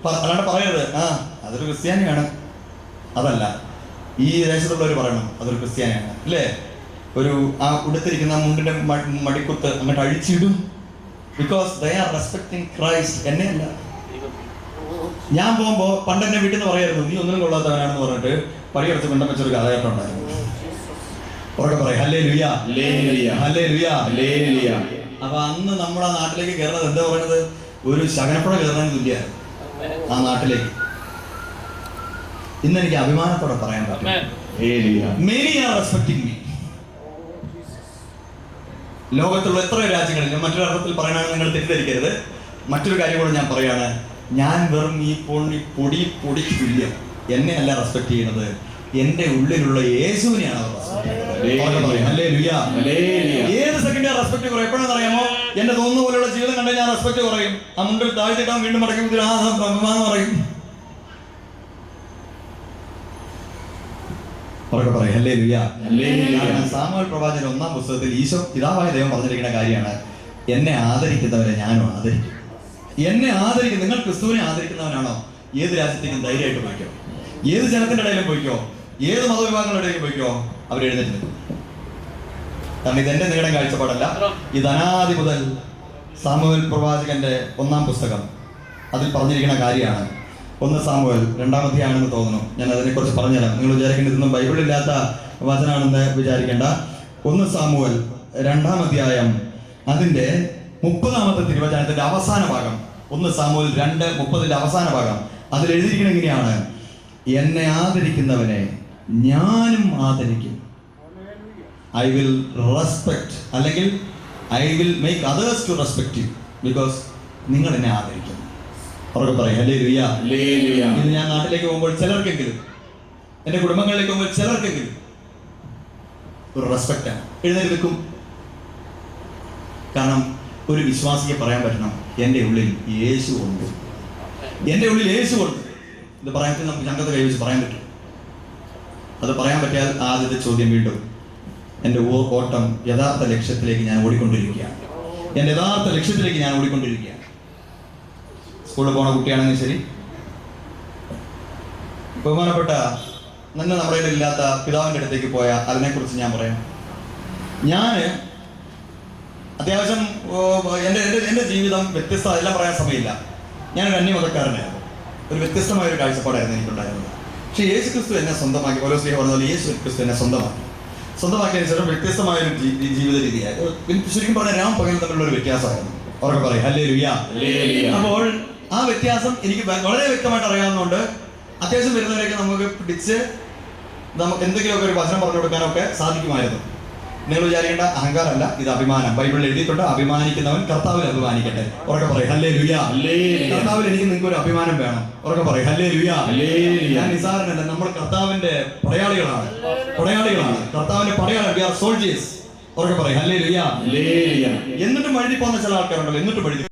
അല്ലാണ്ട് പറയരുത് അതൊരു ക്രിസ്ത്യാനിയാണ്. അതല്ല, ഈ ദേശത്തുള്ളവർ പറയണം അതൊരു ക്രിസ്ത്യാനിയാണ് അല്ലേ. ഉടുത്തിരിക്കുന്ന മുണ്ടിന്റെ മടിക്കുത്ത് അങ്ങോട്ട് അഴിച്ചിടും. Because they are respecting Christ. എന്നെയല്ല. ഞാൻ പോകുമ്പോ പണ്ട് എന്നെ വീട്ടിൽ നിന്ന് പറയായിരുന്നു, നീ ഒന്നിനും കൊള്ളാത്തവനാണെന്ന് പറഞ്ഞിട്ട് പടിയടച്ച് ബന്ധം വെച്ചൊരു കാലഘട്ടം ഉണ്ടായിരുന്നു. ഉറക്കെ പറയും ഹല്ലേലൂയ. അപ്പൊ അന്ന് നമ്മുടെ നാട്ടിലേക്ക് കയറുന്നത് എന്താ പറയുന്നത്, ഒരു ശകനപ്പുഴ കയറുന്നതിന് തുല്യമായിരുന്നു ആ നാട്ടിലേക്ക്. ഇന്ന് എനിക്ക് അഭിമാനത്തോടെ പറയാൻ പറ്റും, many are respecting me. ലോകത്തുള്ള എത്രയോ രാജ്യങ്ങളിൽ, മറ്റൊരു അർത്ഥത്തിൽ പറയാനാണ്, നിങ്ങൾ തെറ്റിദ്ധരിക്കരുത്. മറ്റൊരു കാര്യം കൂടെ ഞാൻ പറയാണ്, ഞാൻ വെറും ഈ പൊടിക്ക് തുല്യം. എന്നെ അല്ല റെസ്പെക്ട് ചെയ്യുന്നത്, എന്റെ ഉള്ളിലുള്ള യേശുവിനെയാണ് അവർ റെസ്പെക്ട് ചെയ്യുന്നത്. ഏത് സെക്കൻഡ് റെസ്പെക്ട് കുറയും എപ്പോഴാണെന്ന് അറിയാമോ? എന്റെ തോന്നുന്ന പോലെയുള്ള ജീവിതം കണ്ടാൽ ഞാൻ റെസ്പെക്ട് കുറയും. ആ മുണ്ടിൽ താഴ്ത്തിട്ടാൻ വീണ്ടും മടക്കി അഭിമാനം പറയും. സാമുവേൽ പ്രവാചകൻ 1-ാം പുസ്തകത്തിൽ ഈശോ പിതാവായ ദൈവം പറഞ്ഞിരിക്കുന്ന കാര്യമാണ്, എന്നെ ആദരിക്കുന്നവരെ ഞാനും ആദരിക്കും. എന്നെ ആദരിക്കും. നിങ്ങൾ ക്രിസ്തുവിനെ ആദരിക്കുന്നവനാണോ, ഏത് രാജ്യത്തേക്കും ധൈര്യമായിട്ട് പോയിക്കോ, ഏത് ജനത്തിന്റെ ഇടയിലും പോയിക്കോ, ഏത് മതവിഭാഗങ്ങളുടെ ഇടയിലും പോയിക്കോ, അവരെഴുന്നേറ്റ് നിൽക്കും. കാരണം ഇതെന്റെ നിങ്ങളുടെ കാഴ്ചപ്പാടല്ല, ഇത് അനാദി മുതൽ സാമുവേൽ പ്രവാചകന്റെ 1-ാം പുസ്തകം അതിൽ പറഞ്ഞിരിക്കുന്ന കാര്യമാണ്. 1 സാമുവേൽ 2-ാം അധ്യായമാണെന്ന് തോന്നുന്നു. ഞാൻ അതിനെക്കുറിച്ച് പറഞ്ഞുതരാം. നിങ്ങൾ വിചാരിക്കേണ്ട ഇതൊന്നും ബൈബിളില്ലാത്ത വചനാണെന്ന് വിചാരിക്കേണ്ട. 1 സാമുവേൽ 2-ാം അധ്യായം അതിന്റെ 30-ാമത്തെ തിരുവചനത്തിന്റെ അവസാന ഭാഗം. 1 സാമുവേൽ 2:30 അവസാന ഭാഗം. അതിൽ എഴുതിയിരിക്കുന്നത് ഇങ്ങനെയാണ്, എന്നെ ആദരിക്കുന്നവനെ ഞാനും ആദരിക്കും. ഐ വിൽ റെസ്പെക്ട്, അല്ലെങ്കിൽ I will make others to respect you, because നിങ്ങൾ എന്നെ ആദരിക്കും. അവർക്ക് പറയാം ഹല്ലേലൂയ. ഇത് ഞാൻ നാട്ടിലേക്ക് പോകുമ്പോൾ ചിലർക്കെങ്കിലും, എന്റെ കുടുംബങ്ങളിലേക്ക് പോകുമ്പോൾ ചിലർക്കെങ്കിലും ഒരു റെസ്പെക്റ്റാണ്. എഴുന്നേറ്റ് നിൽക്കും. കാരണം ഒരു വിശ്വാസിക്ക് പറയാൻ പറ്റണം, എൻ്റെ ഉള്ളിൽ യേശു ഉണ്ട്, എൻ്റെ ഉള്ളിൽ യേശു ഉണ്ട്. ഇത് പറയാൻ നമുക്ക് ചങ്കത്ത് കൈവച്ച് പറയാൻ പറ്റും. അത് പറയാൻ പറ്റിയാൽ ആദ്യത്തെ ചോദ്യം വീണ്ടും, എൻ്റെ ഓട്ടം യഥാർത്ഥ ലക്ഷ്യത്തിലേക്ക് ഞാൻ ഓടിക്കൊണ്ടിരിക്കുകയാണ്. എൻ്റെ യഥാർത്ഥ ലക്ഷ്യത്തിലേക്ക് ഞാൻ ഓടിക്കൊണ്ടിരിക്കുകയാണ്. സ്കൂളിൽ പോണ കുട്ടിയാണെങ്കിൽ ശരി, ബഹുമാനപ്പെട്ട നമ്മുടെ ഇല്ലാത്ത പിതാവിൻ്റെ അടുത്തേക്ക് പോയ അതിനെക്കുറിച്ച് ഞാൻ പറയാം. ഞാൻ അത്യാവശ്യം എൻ്റെ ജീവിതം വ്യത്യസ്ത, എല്ലാം പറയാൻ സമയമില്ല. ഞാനൊരു അന്യമതക്കാരനായിരുന്നു. ഒരു വ്യത്യസ്തമായ ഒരു കാഴ്ചപ്പാടായിരുന്നു എനിക്കുണ്ടായിരുന്നത്. പക്ഷേ യേശു ക്രിസ്തു എന്നെ സ്വന്തമാക്കി. ഓരോ സ്ത്രീ പറഞ്ഞ പോലെ യേശു ക്രിസ്തു എന്നെ സ്വന്തമാക്കിയതിന് ശേഷം വ്യത്യസ്തമായൊരു ജീവിത രീതിയായിരുന്നു. ശരിക്കും പറഞ്ഞാൽ രാം പകൽ തമ്മിലുള്ള ഒരു വ്യത്യാസമായിരുന്നു. ഉറക്കെ പറയും ഹല്ലേലൂയ. അപ്പോൾ ആ വ്യത്യാസം എനിക്ക് വളരെ വ്യക്തമായിട്ട് അറിയാവുന്നതുകൊണ്ട് അത്യാവശ്യം വരുന്നവരെയൊക്കെ നമുക്ക് പിടിച്ച് നമുക്ക് എന്തെങ്കിലുമൊക്കെ ഒരു വചനം പറഞ്ഞു കൊടുക്കാനൊക്കെ സാധിക്കുമായിരുന്നു. നിങ്ങൾ വിചാരിക്കേണ്ട, അഹങ്കാരമല്ല, ഇത് അഭിമാനം. ബൈബിളിൽ എഴുതിയിട്ടുണ്ട്, അഭിമാനിക്കുന്നവൻ കർത്താവിൽ അഭിമാനിക്കട്ടെ. ഉറക്കെ പറയും ഹല്ലേലൂയ. കർത്താവിൽ എനിക്ക് നിങ്ങൾക്ക് ഒരു അഭിമാനം വേണം. ഉറക്കെ പറയും ഹല്ലേലൂയ. ഞാൻ നിസാരനല്ല, നമ്മൾ കർത്താവിന്റെ പടയാളികളാണ്. കർത്താവിന്റെ പടയാളികൾ. We are soldiers. ഉറക്കെ പറയും ഹല്ലേലൂയ. എന്നിട്ടും വഴുതി പോകുന്ന ചില ആൾക്കാരുണ്ടല്ലോ, എന്നിട്ടും വഴുതി